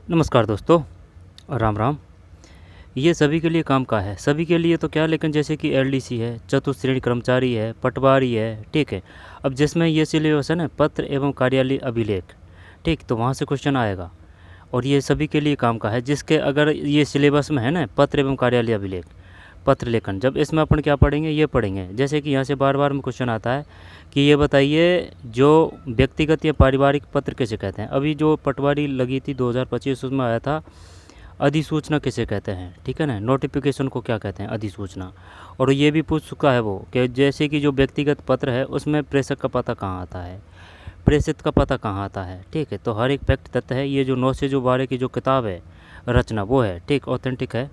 नमस्कार दोस्तों, राम राम। ये सभी के लिए काम का है, सभी के लिए तो क्या, लेकिन जैसे कि एलडीसी है, चतुश्रेणी कर्मचारी है, पटवारी है, ठीक है। अब जिसमें ये सिलेबस है ना, पत्र एवं कार्यालय अभिलेख, ठीक, तो वहाँ से क्वेश्चन आएगा। और ये सभी के लिए काम का है, जिसके अगर ये सिलेबस में है ना, पत्र एवं कार्यालय अभिलेख, पत्र लेखन, जब इसमें अपन क्या पढ़ेंगे, ये पढ़ेंगे। जैसे कि यहाँ से बार बार में क्वेश्चन आता है कि ये बताइए, जो व्यक्तिगत या पारिवारिक पत्र किसे कहते हैं। अभी जो पटवारी लगी थी 2025, उसमें आया था अधिसूचना किसे कहते हैं, ठीक है ना। नोटिफिकेशन को क्या कहते हैं, अधिसूचना। और ये भी पूछ चुका है वो कि जैसे कि जो व्यक्तिगत पत्र है उसमें प्रेषक का पता कहाँ आता है, प्रेषित का पता कहाँ आता है, ठीक है। तो हर एक फैक्ट तथ्य है। ये जो 9 से जो 12 की जो किताब है, रचना, वो है, ठीक, ऑथेंटिक है।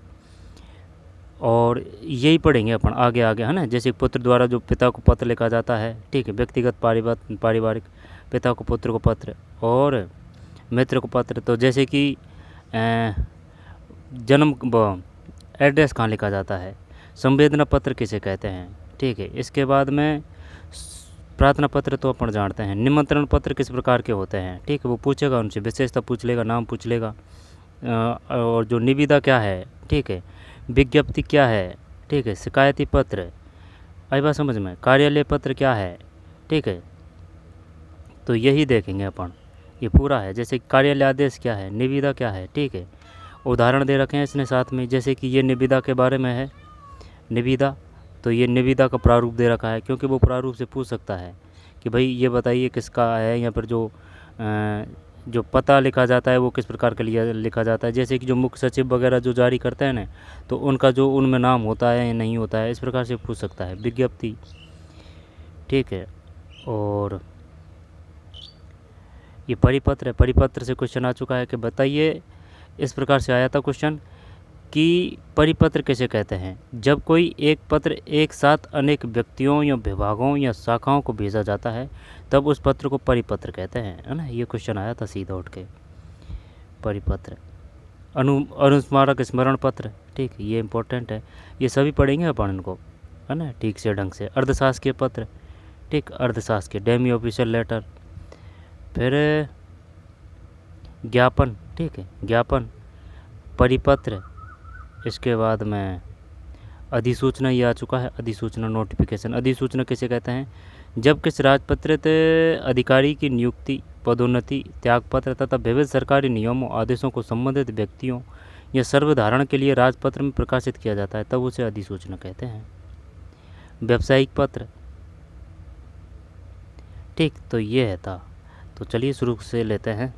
और यही पढ़ेंगे अपन आगे आगे, है ना। जैसे पुत्र द्वारा जो पिता को पत्र लिखा जाता है, ठीक है, व्यक्तिगत पारिवारिक, पिता को पुत्र को पत्र, और मित्र को पत्र। तो जैसे कि जन्म एड्रेस कहाँ लिखा जाता है, संवेदना पत्र किसे कहते हैं, ठीक है। इसके बाद में प्रार्थना पत्र तो अपन जानते हैं। निमंत्रण पत्र किस प्रकार के होते हैं, ठीक है, वो पूछेगा, उनसे विशेषता पूछ लेगा, नाम पूछ लेगा। और जो निविदा क्या है, ठीक है, विज्ञप्ति क्या है, ठीक है, शिकायती पत्र, आई बात समझ में, कार्यालय पत्र क्या है, ठीक है। तो यही देखेंगे अपन, ये पूरा है। जैसे कार्यालय आदेश क्या है, निविदा क्या है, ठीक है। उदाहरण दे रखे हैं इसने साथ में, जैसे कि ये निविदा के बारे में है, निविदा। तो ये निविदा का प्रारूप दे रखा है, क्योंकि वो प्रारूप से पूछ सकता है कि भाई ये बताइए किसका है। यहाँ पर जो पता लिखा जाता है वो किस प्रकार का लिखा जाता है। जैसे कि जो मुख्य सचिव वगैरह जो जारी करते हैं ना, तो उनका जो उनमें नाम होता है या नहीं होता है, इस प्रकार से पूछ सकता है। विज्ञप्ति, ठीक है। और ये परिपत्र है, परिपत्र से क्वेश्चन आ चुका है कि बताइए, इस प्रकार से आया था क्वेश्चन कि परिपत्र किसे कहते हैं, जब कोई एक पत्र एक साथ अनेक व्यक्तियों या विभागों या शाखाओं को भेजा जाता है, तब उस पत्र को परिपत्र कहते हैं, है ना। ये क्वेश्चन आया था सीधा उठ के, परिपत्र। अनुस्मारक स्मरण पत्र, ठीक, ये इंपॉर्टेंट है, ये सभी पढ़ेंगे अपन इनको, है ना, ठीक से ढंग से। अर्धशासकीय पत्र, ठीक, अर्धशासकीय, डेमी ऑफिशियल लेटर। फिर ज्ञापन, ठीक है, ज्ञापन, परिपत्र। इसके बाद में अधिसूचना, ये आ चुका है, अधिसूचना, नोटिफिकेशन। अधिसूचना किसे कहते हैं, जब किस राजपत्रित अधिकारी की नियुक्ति, पदोन्नति, त्यागपत्र तथा विविध सरकारी नियमों, आदेशों को संबंधित व्यक्तियों या सर्वधारण के लिए राजपत्र में प्रकाशित किया जाता है, तब उसे अधिसूचना कहते हैं। व्यावसायिक पत्र, ठीक, तो ये है था। तो चलिए शुरू से लेते हैं,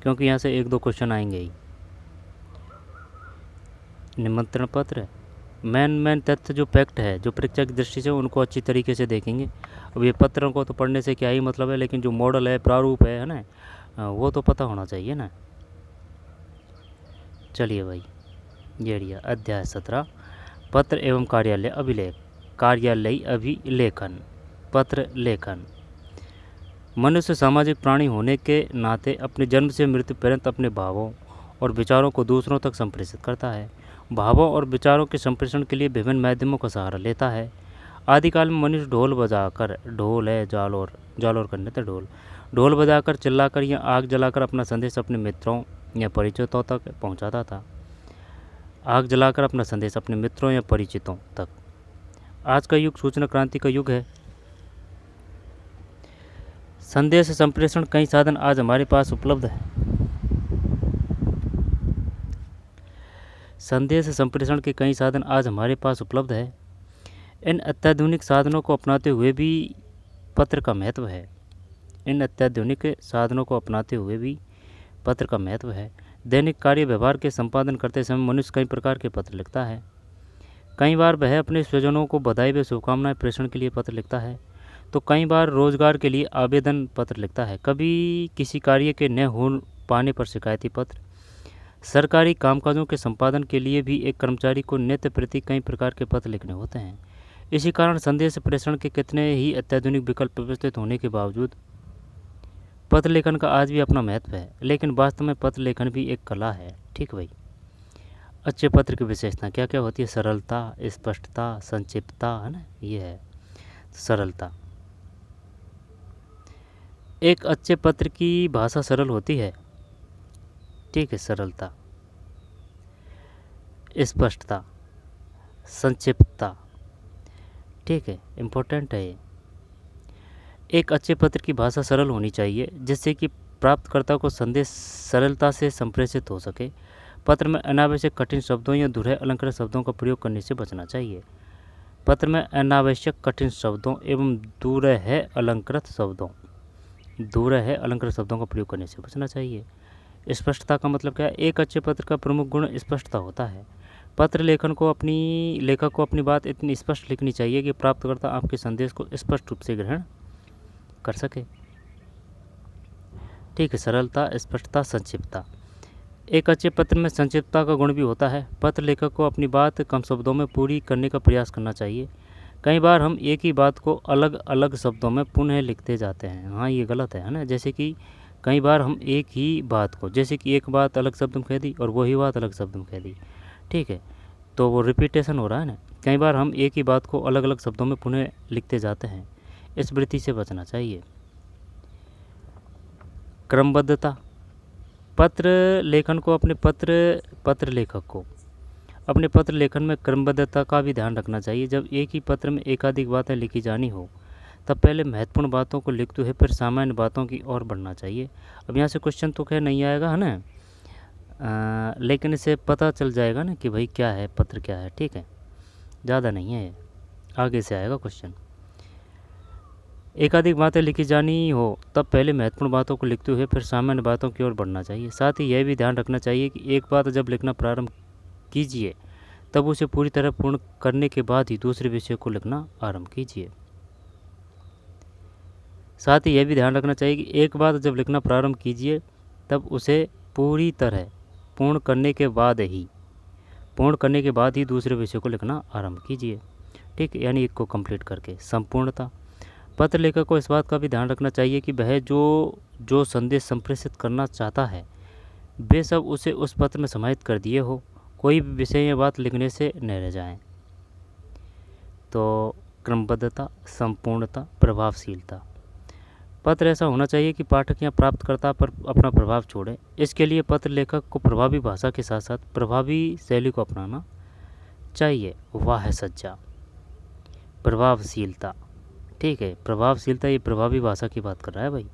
क्योंकि यहाँ से एक दो क्वेश्चन आएंगे ही। निमंत्रण पत्र, मेन तथ्य जो फैक्ट है, जो परीक्षा की दृष्टि से, उनको अच्छी तरीके से देखेंगे। अब ये पत्रों को तो पढ़ने से क्या ही मतलब है, लेकिन जो मॉडल है, प्रारूप है ना, वो तो पता होना चाहिए ना। चलिए भाई, ये लिया अध्याय 17, पत्र एवं कार्यालय अभिलेख। कार्यालय अभिलेखन, पत्र लेखन। मनुष्य सामाजिक प्राणी होने के नाते अपने जन्म से मृत्यु पर्यंत अपने भावों और विचारों को दूसरों तक संप्रेषित करता है। भावों और विचारों के संप्रेषण के लिए विभिन्न माध्यमों का सहारा लेता है। आदिकाल में मनुष्य ढोल बजाकर, ढोल है जालोर करने थे, ढोल बजाकर, चिल्लाकर या आग जलाकर अपना संदेश अपने मित्रों या परिचितों तक पहुंचाता था। आग जलाकर अपना संदेश अपने मित्रों या परिचितों तक। आज का युग सूचना क्रांति का युग है। संदेश संप्रेषण कई साधन आज हमारे पास उपलब्ध है। संदेश संप्रेषण के कई साधन आज हमारे पास उपलब्ध है। इन अत्याधुनिक साधनों को अपनाते हुए भी पत्र का महत्व है। इन अत्याधुनिक साधनों को अपनाते हुए भी पत्र का महत्व है। दैनिक कार्य व्यवहार के संपादन करते समय मनुष्य कई प्रकार के पत्र लिखता है। कई बार वह अपने स्वजनों को बधाई व शुभकामनाएं प्रेषण के लिए पत्र लिखता है, तो कई बार रोजगार के लिए आवेदन पत्र लिखता है, कभी किसी कार्य के न हो पाने पर शिकायती पत्र। सरकारी कामकाजों के संपादन के लिए भी एक कर्मचारी को नित्य प्रति कई प्रकार के पत्र लिखने होते हैं। इसी कारण संदेश प्रेषण के कितने ही अत्याधुनिक विकल्प व्यवस्थित होने के बावजूद पत्र लेखन का आज भी अपना महत्व है। लेकिन वास्तव में पत्र लेखन भी एक कला है, ठीक भाई। अच्छे पत्र की विशेषता क्या क्या होती है, सरलता, स्पष्टता, संक्षिप्तता, है ना, ये है सरलता। एक अच्छे पत्र की भाषा सरल होती है, ठीक है, सरलता, स्पष्टता, संक्षिप्तता, ठीक है, इम्पोर्टेंट है ये। एक अच्छे पत्र की भाषा सरल होनी चाहिए जिससे कि प्राप्तकर्ता को संदेश सरलता से संप्रेषित हो सके। पत्र में अनावश्यक कठिन शब्दों या दुहरे अलंकृत शब्दों का प्रयोग करने से बचना चाहिए। पत्र में अनावश्यक कठिन शब्दों एवं दुहरे अलंकृत शब्दों का प्रयोग करने से बचना चाहिए। स्पष्टता का मतलब क्या है? एक अच्छे पत्र का प्रमुख गुण स्पष्टता होता है। पत्र लेखक को अपनी बात इतनी स्पष्ट लिखनी चाहिए कि प्राप्तकर्ता आपके संदेश को स्पष्ट रूप से ग्रहण कर सके। ठीक है, सरलता, स्पष्टता, संक्षिप्तता। एक अच्छे पत्र में संक्षिप्तता का गुण भी होता है। पत्र लेखक को अपनी बात कम शब्दों में पूरी करने का प्रयास करना चाहिए। कई बार हम एक ही बात को अलग अलग शब्दों में पुनः लिखते जाते हैं। हाँ, ये गलत है ना। जैसे कि कई बार हम एक ही बात को, जैसे कि एक बात अलग शब्द में कह दी और वही बात अलग शब्द में कह दी, ठीक है, तो वो रिपीटेशन हो रहा है ना। कई बार हम एक ही बात को अलग अलग शब्दों में पुनः लिखते जाते हैं। इस वृत्ति से बचना चाहिए। क्रमबद्धता। पत्र लेखन को पत्र लेखक को अपने पत्र लेखन में क्रमबद्धता का भी ध्यान रखना चाहिए। जब एक ही पत्र में एकाधिक बातें लिखी जानी हो तब पहले महत्वपूर्ण बातों को लिखते हुए फिर सामान्य बातों की ओर बढ़ना चाहिए। अब यहाँ से क्वेश्चन तो खैर नहीं आएगा, है ना, लेकिन इससे पता चल जाएगा ना कि भाई क्या है, पत्र क्या है। ठीक है, ज़्यादा नहीं है, आगे से आएगा क्वेश्चन। एकाधिक बातें लिखी जानी हो तब पहले महत्वपूर्ण बातों को लिखते हुए फिर सामान्य बातों की ओर बढ़ना चाहिए। साथ ही यह भी ध्यान रखना चाहिए कि एक बात जब लिखना प्रारंभ कीजिए तब उसे पूरी तरह पूर्ण करने के बाद ही दूसरे विषय को लिखना आरंभ कीजिए। साथ ही यह भी ध्यान रखना चाहिए कि एक बात जब लिखना प्रारंभ कीजिए तब उसे पूरी तरह पूर्ण करने के बाद ही दूसरे विषय को लिखना आरंभ कीजिए। ठीक है, यानी एक को कंप्लीट करके। संपूर्णता। पत्र लेखक को इस बात का भी ध्यान रखना चाहिए कि वह जो संदेश संप्रेषित करना चाहता है वे सब उसे उस पत्र में समाहित कर दिए हो, कोई भी विषय या बात लिखने से न रह जाएं। तो क्रमबद्धता, संपूर्णता, प्रभावशीलता। पत्र ऐसा होना चाहिए कि पाठक या प्राप्तकर्ता पर अपना प्रभाव छोड़े। इसके लिए पत्र लेखक को प्रभावी भाषा के साथ साथ प्रभावी शैली को अपनाना चाहिए। वाह सज्जा, प्रभावशीलता। ठीक है, प्रभावशीलता, ये प्रभावी भाषा की बात कर रहा है भाई।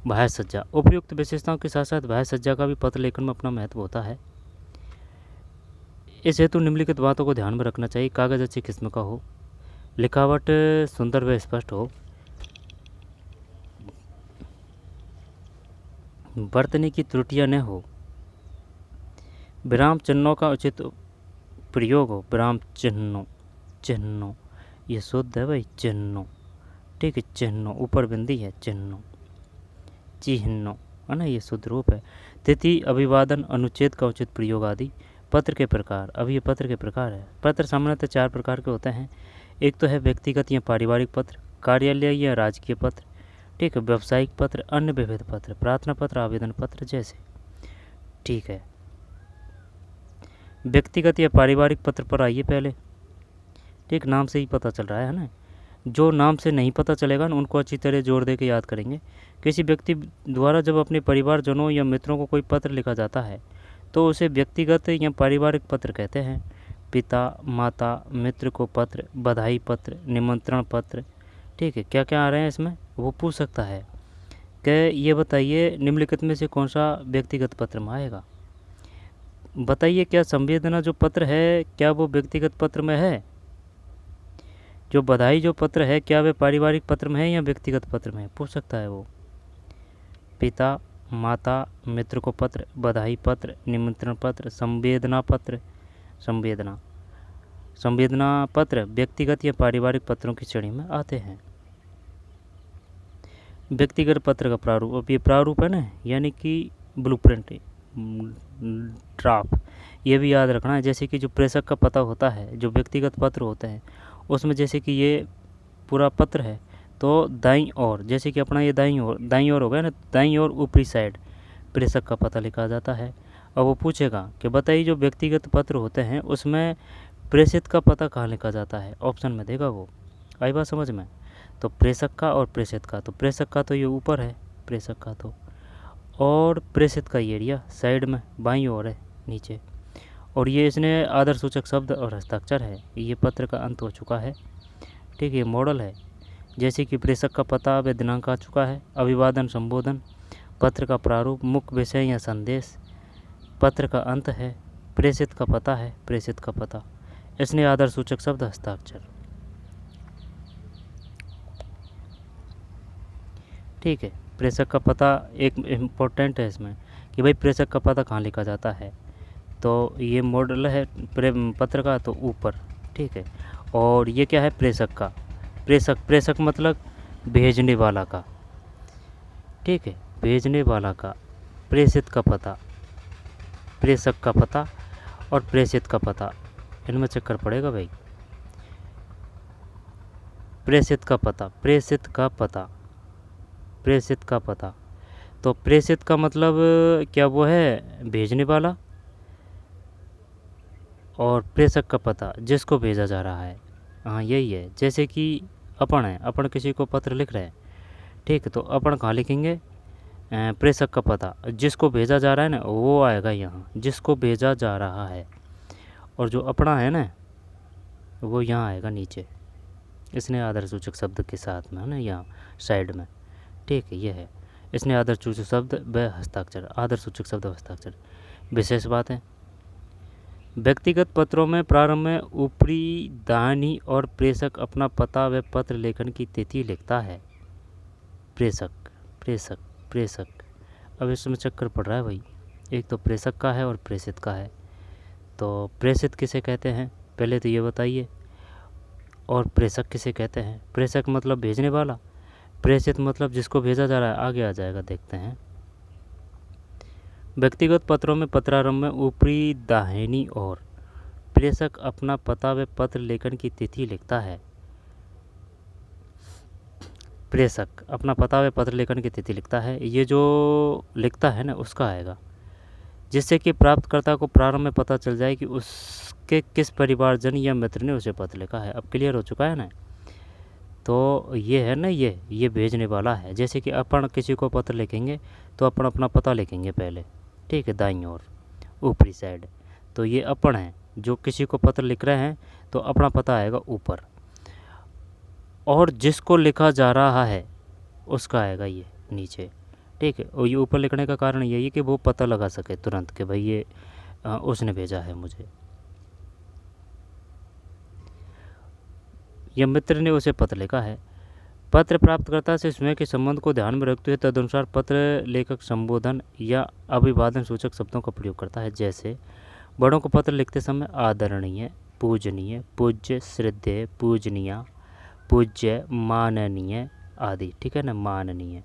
बाह्य सज्जा। उपयुक्त विशेषताओं के साथ साथ बाह्य सज्जा का भी पत्र लेखन में अपना महत्व होता है। इस हेतु निम्नलिखित बातों को ध्यान में रखना चाहिए। कागज अच्छी किस्म का हो, लिखावट सुंदर व स्पष्ट हो, बरतने की त्रुटियां न हो, विराम चिन्हों का उचित प्रयोग हो। विराम चिन्हों ये शुद्ध है भाई, चिन्हों। ठीक है, चिन्हों, ऊपर बिंदी है, चिन्हों है ना, ये शुद्ध रूप है। तिथि, अभिवादन, अनुच्छेद का उचित प्रयोग आदि। पत्र के प्रकार। अब ये पत्र के प्रकार है। पत्र सामान्यतः 4 प्रकार के होते हैं। एक तो है व्यक्तिगत या पारिवारिक पत्र, कार्यालय या राजकीय पत्र, ठीक है, व्यावसायिक पत्र, अन्य विविध पत्र, प्रार्थना पत्र, आवेदन पत्र जैसे। ठीक है, व्यक्तिगत या पारिवारिक पत्र पर आइए पहले। ठीक, नाम से ही पता चल रहा है ना। जो नाम से नहीं पता चलेगा ना उनको अच्छी तरह जोड़ दे के याद करेंगे। किसी व्यक्ति द्वारा जब अपने परिवारजनों या मित्रों को कोई पत्र लिखा जाता है तो उसे व्यक्तिगत या पारिवारिक पत्र कहते हैं। पिता, माता, मित्र को पत्र, बधाई पत्र, निमंत्रण पत्र। ठीक है, क्या क्या आ रहे हैं इसमें वो पूछ सकता है कि ये बताइए निम्नलिखित में से कौन सा व्यक्तिगत पत्र में आएगा। बताइए क्या संवेदना जो पत्र है क्या वो व्यक्तिगत पत्र में है? जो बधाई जो पत्र है क्या वे पारिवारिक पत्र में है या व्यक्तिगत पत्र में है, पूछ सकता है वो। पिता, माता, मित्र को पत्र, बधाई पत्र, निमंत्रण पत्र, संवेदना पत्र व्यक्तिगत या पारिवारिक पत्रों की श्रेणी में आते हैं। व्यक्तिगत पत्र का प्रारूप। अब ये प्रारूप है ना, यानी कि ब्लूप्रिंट, ड्राफ्ट, ये भी याद रखना है। जैसे कि जो प्रेषक का पता होता है, जो व्यक्तिगत पत्र होते हैं उसमें जैसे कि ये पूरा पत्र है तो दाईं ओर, जैसे कि अपना ये दाईं ओर हो गया ना, दाईं ओर ऊपरी साइड प्रेषक का पता लिखा जाता है। और वो पूछेगा कि बताइए जो व्यक्तिगत पत्र होते हैं उसमें प्रेषित का पता कहाँ लिखा जाता है, ऑप्शन में देगा वो। आई बात समझ में? तो प्रेषक का और प्रेषित का, तो प्रेषक का तो ये ऊपर है, प्रेषक का तो, और प्रेषित का एरिया साइड में बाईं ओर है नीचे। और ये इसने आदर सूचक शब्द और हस्ताक्षर है। ये पत्र का अंत हो चुका है। ठीक है, मॉडल है जैसे कि प्रेषक का पता व दिनांक आ चुका है, अभिवादन संबोधन, पत्र का प्रारूप, मुख्य विषय या संदेश, पत्र का अंत है, प्रेषित का पता है, प्रेषित का पता, इसने आदर सूचक शब्द हस्ताक्षर। ठीक है, प्रेषक का पता एक इम्पोर्टेंट है इसमें कि भाई प्रेषक का पता कहाँ लिखा जाता है। तो ये मॉडल है पत्र का, तो ऊपर। ठीक है, और ये क्या है, प्रेषक का। प्रेषक मतलब भेजने वाला का। ठीक है, भेजने वाला का, प्रेषित का पता, प्रेषक का पता और प्रेषित का पता, इनमें चक्कर पड़ेगा भाई। प्रेषित का पता, प्रेषित का पता, प्रेषित का पता। तो प्रेषित का मतलब क्या वो है, भेजने वाला, और प्रेषक का पता जिसको भेजा जा रहा है। हाँ यही है, जैसे कि अपन है, अपन किसी को पत्र लिख रहे हैं। ठीक है, तो अपन कहाँ लिखेंगे, प्रेषक का पता, जिसको भेजा जा रहा है ना वो आएगा यहाँ, जिसको भेजा जा रहा है, और जो अपना है ना वो यहाँ आएगा नीचे, इसने आदर सूचक शब्द के साथ में है ना, यहाँ साइड में। ठीक है, ये है, इसने आदर सूचक शब्द व हस्ताक्षर, आदर सूचक शब्द हस्ताक्षर। विशेष बात है, व्यक्तिगत पत्रों में प्रारंभ में ऊपरी दाहिनी और प्रेषक अपना पता व पत्र लेखन की तिथि लिखता है। प्रेषक प्रेषक प्रेषक, अब इसमें चक्कर पड़ रहा है भाई, एक तो प्रेषक का है और प्रेषित का है। तो प्रेषित किसे कहते हैं पहले तो ये बताइए, और प्रेषक किसे कहते हैं। प्रेषक मतलब भेजने वाला, प्रेषित मतलब जिसको भेजा जा रहा है, आगे आ जाएगा, देखते हैं। व्यक्तिगत पत्रों में पत्रारंभ में ऊपरी दाहिनी ओर प्रेषक अपना पता व पत्र लेखन की तिथि लिखता है। प्रेषक अपना पता व पत्र लेखन की तिथि लिखता है, ये जो लिखता है ना उसका आएगा, जिससे कि प्राप्तकर्ता को प्रारंभ में पता चल जाए कि उसके किस परिवारजन या मित्र ने उसे पत्र लिखा है। अब क्लियर हो चुका है ना। तो ये है ना, ये भेजने वाला है। जैसे कि अपन किसी को पत्र लिखेंगे तो अपन अपना पता लिखेंगे पहले, ठीक है, दाईं ओर ऊपरी साइड। तो ये अपन है जो किसी को पत्र लिख रहे हैं, तो अपना पता आएगा ऊपर, और जिसको लिखा जा रहा है उसका आएगा ये नीचे। ठीक है, और ये ऊपर लिखने का कारण यही है कि वो पता लगा सके तुरंत कि भाई ये उसने भेजा है मुझे, या मित्र ने उसे पत्र लिखा है। पत्र प्राप्तकर्ता से स्वयं के संबंध को ध्यान में रखते हुए तदनुसार पत्र लेखक संबोधन या अभिवादन सूचक शब्दों का प्रयोग करता है। जैसे बड़ों को पत्र लिखते समय आदरणीय, पूजनीय, पूज्य, श्रद्धेय, पूजनीय, पूज्य, माननीय आदि। ठीक है ना, माननीय।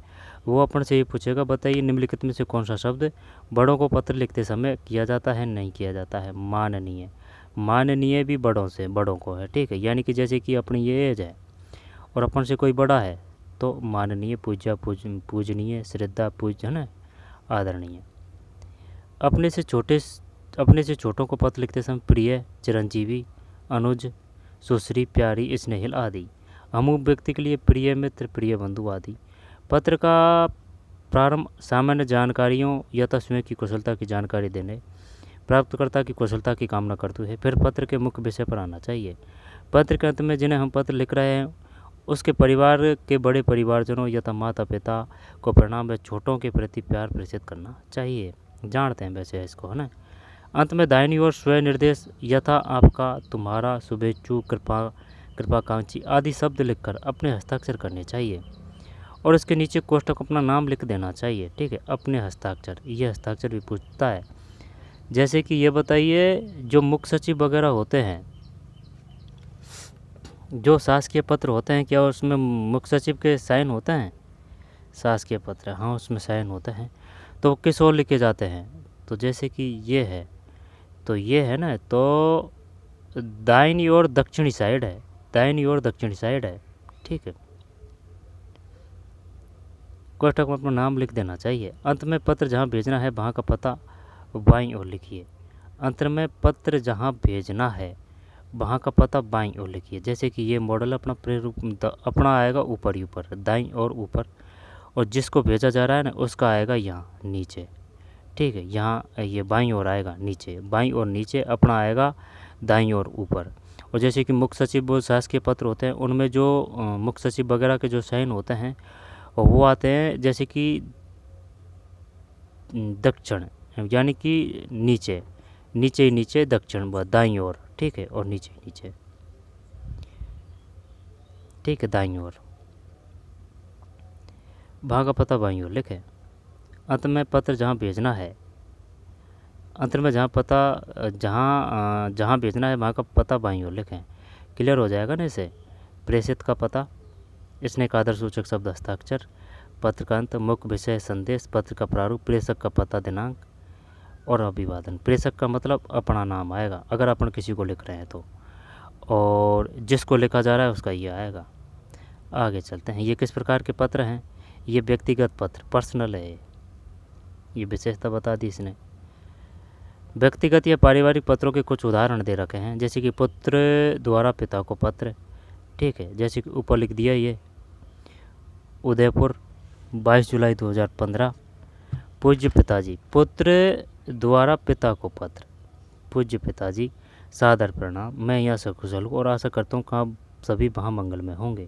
वो अपन से ये पूछेगा, बताइए निम्नलिखित में से कौन सा शब्द बड़ों को पत्र लिखते समय किया जाता है, नहीं किया जाता है। माननीय, माननीय भी बड़ों को है। ठीक है, यानी कि जैसे कि अपनी ये एज है और अपन से कोई बड़ा है तो माननीय, पूज्य, पूजनीय, श्रद्धा, पूज्य, है ना, आदरणीय। अपने से छोटों को पत्र लिखते समय प्रिय, चिरंजीवी, अनुज, सुश्री, प्यारी, स्नेहिल आदि। अमुक व्यक्ति के लिए प्रिय मित्र, प्रिय बंधु आदि। पत्र का प्रारंभ सामान्य जानकारियों या स्वयं की कुशलता की जानकारी देने, प्राप्तकर्ता की कुशलता की कामना करते हुए फिर पत्र के मुख्य विषय पर आना चाहिए। पत्र के अंत में जिन्हें हम पत्र लिख रहे हैं उसके परिवार के बड़े परिवारजनों यथा माता पिता को प्रणाम व छोटों के प्रति प्यार प्रेषित करना चाहिए। जानते हैं वैसे इसको, है ना। अंत में दाहिनी ओर स्वयं निर्देश यथा आपका, तुम्हारा, शुभेच्छु, कृपाकांक्षी आदि शब्द लिखकर अपने हस्ताक्षर करने चाहिए, और इसके नीचे कोष्ठक अपना नाम लिख देना चाहिए। ठीक है, अपने हस्ताक्षर, ये हस्ताक्षर भी पूछता है। जैसे कि ये बताइए, जो मुख्य सचिव वगैरह होते हैं, जो शासकीय पत्र होते हैं, क्या उसमें मुख्य सचिव के साइन होते हैं। शासकीय पत्र, हाँ उसमें साइन होते हैं। तो किस ओर लिखे जाते हैं, तो जैसे कि ये है, तो ये है ना, तो दाहिनी ओर दक्षिणी साइड है, दाहिनी ओर दक्षिणी साइड है। ठीक है, कोष्ठक में अपना नाम लिख देना चाहिए। अंत में पत्र जहाँ भेजना है वहाँ का पता बाईं ओर लिखिए। अंत में पत्र जहाँ भेजना है वहाँ का पता बाईं ओर लिखिए। जैसे कि ये मॉडल अपना अपना आएगा ऊपर ही ऊपर, दाईं और ऊपर, और जिसको भेजा जा रहा है ना उसका आएगा यहाँ नीचे, ठीक है। यहाँ ये बाईं ओर आएगा नीचे, बाईं ओर नीचे, अपना आएगा दाईं ओर ऊपर। और जैसे कि मुख्य सचिव वो शासकीय पत्र होते हैं, उनमें जो मुख्य सचिव वगैरह के जो साइन होते हैं और वो आते हैं जैसे कि दक्षिण, यानी कि नीचे, नीचे ही नीचे दक्षिण दाईं ओर, ठीक है, और नीचे नीचे, ठीक है, दाईं ओर। वहाँ का पता बाईं ओर लिखे। अंत में पत्र जहाँ भेजना है, अंत में जहाँ पता जहाँ भेजना है वहाँ का पता बाईं ओर लिखें। क्लियर हो जाएगा ना इसे। प्रेषित का पता, इसने एक आदर सूचक शब्द हस्ताक्षर, पत्र का अंत, मुख्य विषय संदेश, पत्र का प्रारूप, प्रेषक का पता दिनांक और अभिवादन। प्रेषक का मतलब अपना नाम आएगा अगर अपन किसी को लिख रहे हैं तो, और जिसको लिखा जा रहा है उसका ये आएगा। आगे चलते हैं। ये किस प्रकार के पत्र हैं? ये व्यक्तिगत पत्र, पर्सनल है। ये विशेषता बता दी इसने। व्यक्तिगत या पारिवारिक पत्रों के कुछ उदाहरण दे रखे हैं, जैसे कि पुत्र द्वारा पिता को पत्र, ठीक है, जैसे कि ऊपर लिख दिया ये उदयपुर 22 जुलाई 2015। पूज्य पिताजी, पुत्र द्वारा पिता को पत्र। पूज्य पिताजी, सादर प्रणाम, मैं यहाँ से कुशल हूँ और आशा करता हूँ कि आप सभी वहाँ मंगल में होंगे।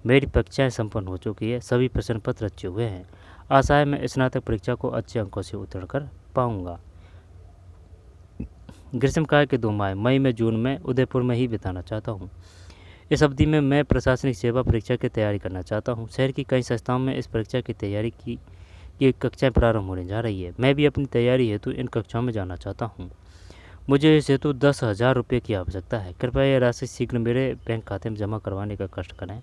मेरी परीक्षाएं संपन्न हो चुकी है, सभी प्रश्न पत्र अच्छे हुए हैं। आशा है मैं स्नातक परीक्षा को अच्छे अंकों से उत्तीर्ण कर पाऊँगा। ग्रीष्मकाल के 2 माह मई में जून में उदयपुर में ही बिताना चाहता हूँ। इस अवधि में मैं प्रशासनिक सेवा परीक्षा की तैयारी करना चाहता हूँ। शहर की कई संस्थाओं में इस परीक्षा की तैयारी की ये कक्षाएं प्रारंभ होने जा रही है। मैं भी अपनी तैयारी हेतु इन कक्षाओं में जाना चाहता हूँ। मुझे इस हेतु 10,000 रुपये की आवश्यकता है। कृपया यह राशि शीघ्र मेरे बैंक खाते में जमा करवाने का कष्ट करें,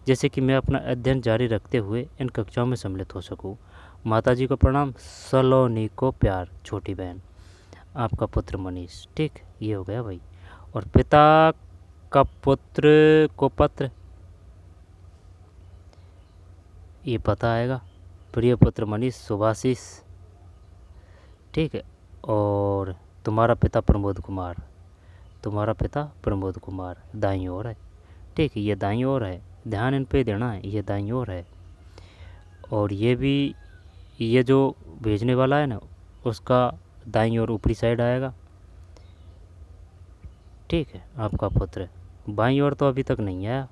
जैसे कि मैं अपना अध्ययन जारी रखते हुए इन कक्षाओं में सम्मिलित हो सकूँ। माताजी को प्रणाम, सलोनी को प्यार, छोटी बहन। आपका पुत्र मनीष। ठीक, ये हो गया भाई। और पिता का पुत्र को पत्र, ये पता आएगा, प्रिय पुत्र मनीष, सुभाशीष। ठीक है। और तुम्हारा पिता प्रमोद कुमार, तुम्हारा पिता प्रमोद कुमार, दाईं ओर है। ठीक है, ये दाईं ओर है, ध्यान इन पे देना है, ये दाईं ओर है। और ये भी, ये जो भेजने वाला है ना उसका दाईं ओर ऊपरी साइड आएगा। ठीक है, आपका पुत्र। बाईं ओर तो अभी तक नहीं आया,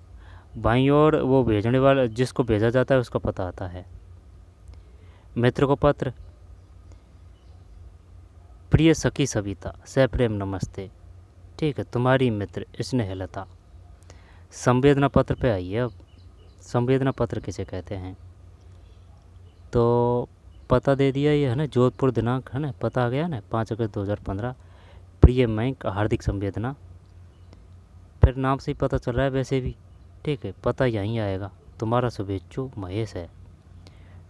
बाईं ओर वो भेजने वाला, जिसको भेजा जाता है उसका पता आता है। मित्र को पत्र, प्रिय सखी सविता, सप्रेम नमस्ते। ठीक है, तुम्हारी मित्र स्नेहलता। संवेदना पत्र पे आइए अब। संवेदना पत्र किसे कहते हैं? तो पता दे दिया ये है ना, जोधपुर दिनांक है ना, पता आ गया ना, 5 अगस्त 2015। प्रिय बैंक, हार्दिक संवेदना। फिर नाम से ही पता चल रहा है वैसे भी। ठीक है, पता यहीं आएगा, तुम्हारा शुभेच्छु महेश है।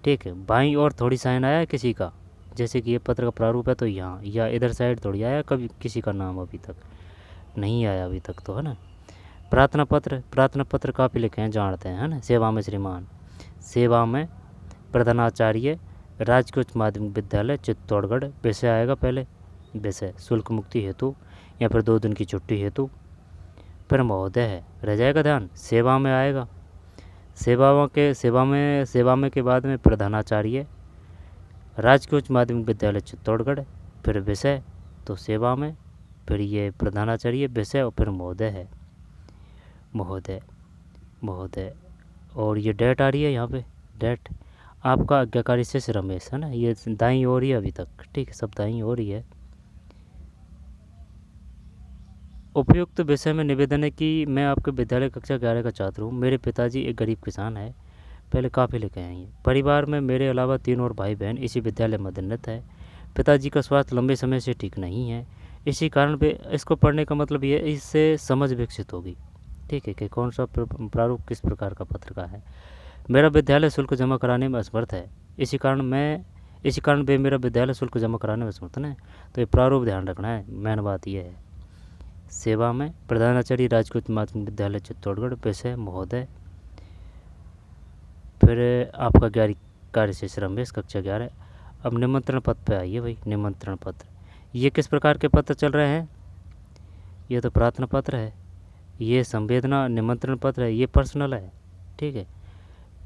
ठीक है, बाईं और थोड़ी साइन आया है किसी का, जैसे कि ये पत्र का प्रारूप है तो यहाँ या इधर साइड थोड़ी आया कभी किसी का नाम, अभी तक नहीं आया अभी तक तो, है ना। प्रार्थना पत्र, प्रार्थना पत्र काफ़ी लिखे हैं, जानते हैं, है ना। सेवा में श्रीमान, सेवा में प्रधानाचार्य, राजकीय उच्च माध्यमिक विद्यालय चित्तौड़गढ़। विषय आएगा पहले, विषय विशुल्क मुक्ति हेतु या फिर 2 दिन की छुट्टी हेतु। फिर महोदय है, रह जाएगा ध्यान, सेवा में आएगा, सेवा में के बाद में प्रधानाचार्य, राजकीय उच्च माध्यमिक विद्यालय चित्तौड़गढ़। फिर विषय तो सेवा में, फिर ये प्रधानाचार्य, विषय और फिर महोदय है, महोदय, महोदय। और ये डेट आ रही है यहाँ पे, डेट आपका आज्ञाकारी शिष्य रमेश, है ना। ये दाईं ओर ही है अभी तक। ठीक है, सब दाईं ओर ही है। उपयुक्त विषय में निवेदन है कि मैं आपके विद्यालय कक्षा 11 का छात्र हूँ। मेरे पिताजी एक गरीब किसान है। पहले काफ़ी लिखे हैं ये। परिवार में मेरे अलावा 3 और भाई बहन इसी विद्यालय में अध्ययनरत है। पिताजी का स्वास्थ्य लंबे समय से ठीक नहीं है, इसी कारण पे इसको पढ़ने का मतलब ये, इससे समझ विकसित होगी। ठीक है, कि कौन सा प्रारूप किस प्रकार का पत्र का है। मेरा विद्यालय शुल्क जमा कराने में असमर्थ है, इसी कारण वे मेरा विद्यालय शुल्क जमा कराने में असमर्थ है। तो ये प्रारूप ध्यान रखना है, मेन बात यह है। सेवा में प्रधानाचार्य, राजकीय उच्च माध्यमिक विद्यालय चित्तौड़गढ़। विषय महोदय। फिर आपका कार्य शेष रमेश, कक्षा 11। अब निमंत्रण पत्र पे आइए भाई। निमंत्रण पत्र, ये किस प्रकार के पत्र चल रहे हैं? ये तो प्रार्थना पत्र है, ये संवेदना निमंत्रण पत्र है, ये पर्सनल है। ठीक है,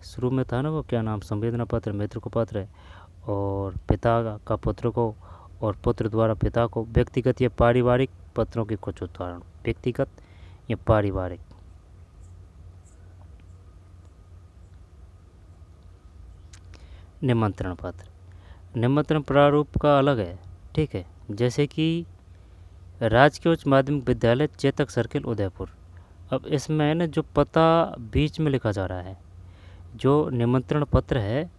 शुरू में था ना वो क्या नाम, संवेदना पत्र, मित्र को पत्र, और पिता का पुत्र को, और पुत्र द्वारा पिता को। व्यक्तिगत या पारिवारिक पत्रों के कुछ उदाहरण, व्यक्तिगत या पारिवारिक। निमंत्रण पत्र, निमंत्रण प्रारूप का अलग है, ठीक है। जैसे कि राजकीय उच्च माध्यमिक विद्यालय चेतक सर्किल उदयपुर। अब इसमें है ना जो पता बीच में लिखा जा रहा है, जो निमंत्रण पत्र है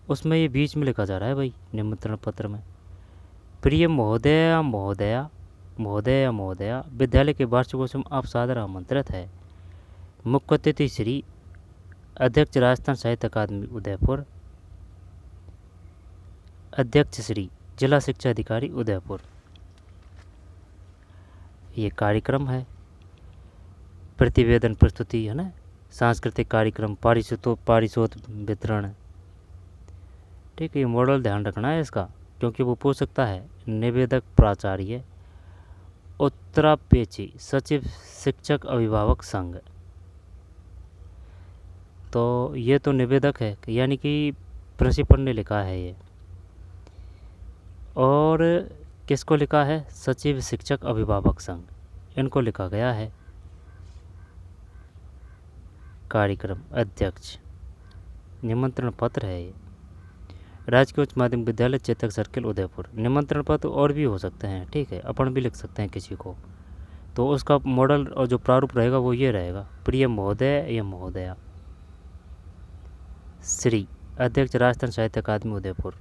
उसमें ये बीच में लिखा जा रहा है भाई। निमंत्रण पत्र में प्रिय महोदय महोदया, महोदय महोदया, विद्यालय के वार्षिकोत्सव में आप सादर आमंत्रित है। मुख्य अतिथि श्री अध्यक्ष राजस्थान साहित्य अकादमी उदयपुर, अध्यक्ष श्री जिला शिक्षा अधिकारी उदयपुर। ये कार्यक्रम है, प्रतिवेदन प्रस्तुति है ना, सांस्कृतिक कार्यक्रम, पारितोषिक वितरण, ठीक है। ये मॉडल ध्यान रखना है इसका, क्योंकि वो पूछ सकता है। निवेदक प्राचार्य, उत्तरापेची सचिव शिक्षक अभिभावक संघ। तो ये तो निवेदक है, यानी कि प्रिंसिपल ने लिखा है ये। और किसको लिखा है? सचिव शिक्षक अभिभावक संघ, इनको लिखा गया है। कार्यक्रम अध्यक्ष, निमंत्रण पत्र है ये। राजकीय उच्च माध्यमिक विद्यालय चेतक सर्किल उदयपुर। निमंत्रण पत्र और भी हो सकते हैं, ठीक है, अपन भी लिख सकते हैं किसी को। तो उसका मॉडल और जो प्रारूप रहेगा वो ये रहेगा, प्रिय महोदय या महोदया, श्री अध्यक्ष राजस्थान साहित्य अकादमी उदयपुर,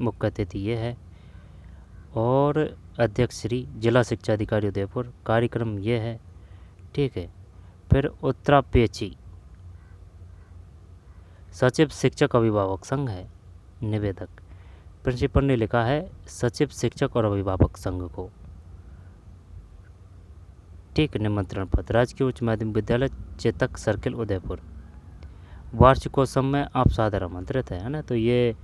मुख्य अतिथि ये है, और अध्यक्ष श्री जिला शिक्षा अधिकारी उदयपुर। कार्यक्रम ये है, ठीक है। फिर उत्तरापेची सचिव शिक्षक अभिभावक संघ है निवेदक। प्रिंसिपल ने लिखा है सचिव शिक्षक और अभिभावक संघ को, ठीक। निमंत्रण पत्र, राजकीय उच्च माध्यमिक विद्यालय चेतक सर्किल उदयपुर, वार्षिकोत्सव में आप सादर आमंत्रित है ना। तो ये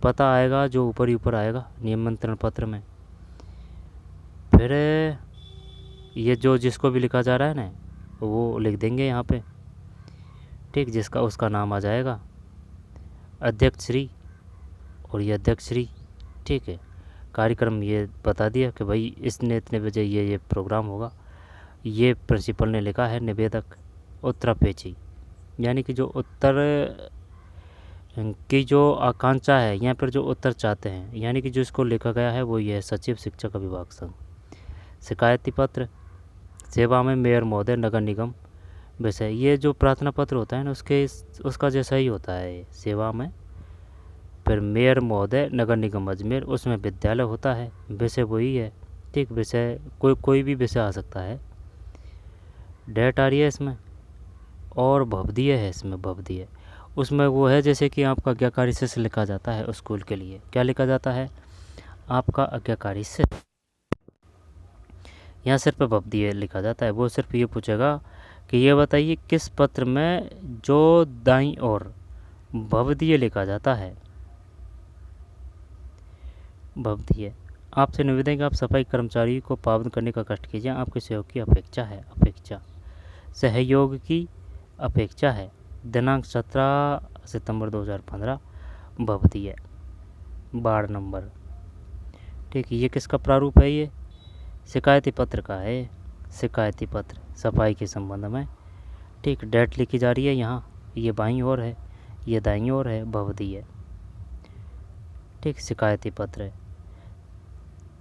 पता आएगा जो ऊपर ही ऊपर आएगा निमंत्रण पत्र में। फिर ये जो जिसको भी लिखा जा रहा है ना वो लिख देंगे यहाँ पे, ठीक, जिसका उसका नाम आ जाएगा अध्यक्ष श्री, और ये अध्यक्ष श्री, ठीक है। कार्यक्रम ये बता दिया कि भाई इसने इतने बजे ये प्रोग्राम होगा। ये प्रिंसिपल ने लिखा है निवेदक उत्तरापेची, यानी कि जो उत्तर की जो आकांक्षा है, यहाँ पर जो उत्तर चाहते हैं, यानी कि जो इसको लिखा गया है वो ये है, सचिव शिक्षक अभिभावक संघ। शिकायती पत्र, सेवा में मेयर महोदय नगर निगम विषय। ये जो प्रार्थना पत्र होता है ना उसका जैसा ही होता है ये, सेवा में। फिर मेयर महोदय नगर निगम अजमेर, उसमें विद्यालय होता है, विषय वही है, ठीक। विषय कोई भी विषय आ सकता है। डेट आ रही है इसमें, और भवदीय है इसमें, भवदीय उसमें वो है जैसे कि आपका आज्ञाकारी से लिखा जाता है स्कूल के लिए। क्या लिखा जाता है? आपका आज्ञाकारी से। यहाँ सिर्फ भवदीय लिखा जाता है। वो सिर्फ ये पूछेगा कि ये बताइए किस पत्र में जो दाईं ओर भवदीय लिखा जाता है, भवदीय। आपसे निवेदन है कि आप सफाई कर्मचारी को पाबंद करने का कष्ट कीजिए, आपके सहयोग की अपेक्षा है, सहयोग की अपेक्षा है। दिनांक 17 सितंबर 2015, भवदीय, वार्ड नंबर, ठीक। ये किसका प्रारूप है? ये शिकायती पत्र का है, शिकायती पत्र सफाई के संबंध में, ठीक। डेट लिखी जा रही है यहाँ, ये बाईं ओर है, ये दाईं ओर है, भवदीय, ठीक। शिकायती पत्र है,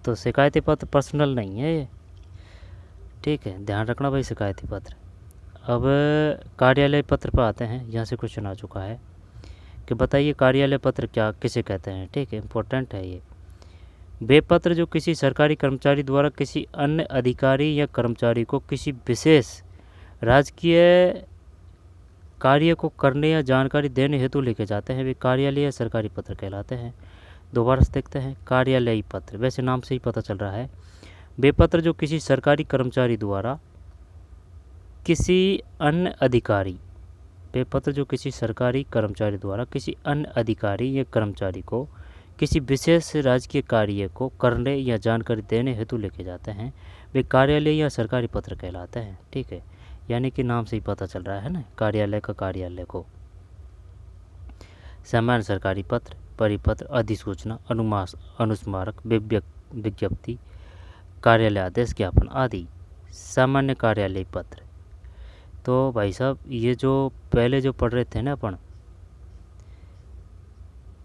तो शिकायती पत्र पर्सनल नहीं है ये, ठीक है, ध्यान रखना भाई, शिकायती पत्र। अब कार्यालय पत्र पर आते हैं। यहाँ से क्वेश्चन आ चुका है कि बताइए कार्यालय पत्र क्या किसे कहते हैं, ठीक है, इम्पोर्टेंट है ये। वे पत्र जो किसी सरकारी कर्मचारी द्वारा किसी अन्य अधिकारी या कर्मचारी को किसी विशेष राजकीय कार्य को करने या जानकारी देने हेतु लिखे जाते हैं, वे कार्यालय या सरकारी पत्र कहलाते हैं। दोबारा से देखते हैं, कार्यालयी पत्र, वैसे नाम से ही पता चल रहा है। वे पत्र जो किसी सरकारी कर्मचारी द्वारा किसी अन्य अधिकारी, वे पत्र जो किसी सरकारी कर्मचारी द्वारा किसी अन्य अधिकारी या कर्मचारी को किसी विशेष राजकीय कार्य को करने या जानकारी देने हेतु लिखे जाते हैं, वे कार्यालय या सरकारी पत्र कहलाते हैं, ठीक है। यानी कि नाम से ही पता चल रहा है ना, कार्यालय का कार्यालय को। सामान्य सरकारी पत्र, परिपत्र, अधिसूचना, अनुस्मारक, विज्ञप्ति, कार्यालय आदेश, ज्ञापन आदि। सामान्य कार्यालय पत्र, तो भाई साहब ये जो पहले जो पढ़ रहे थे ना अपन,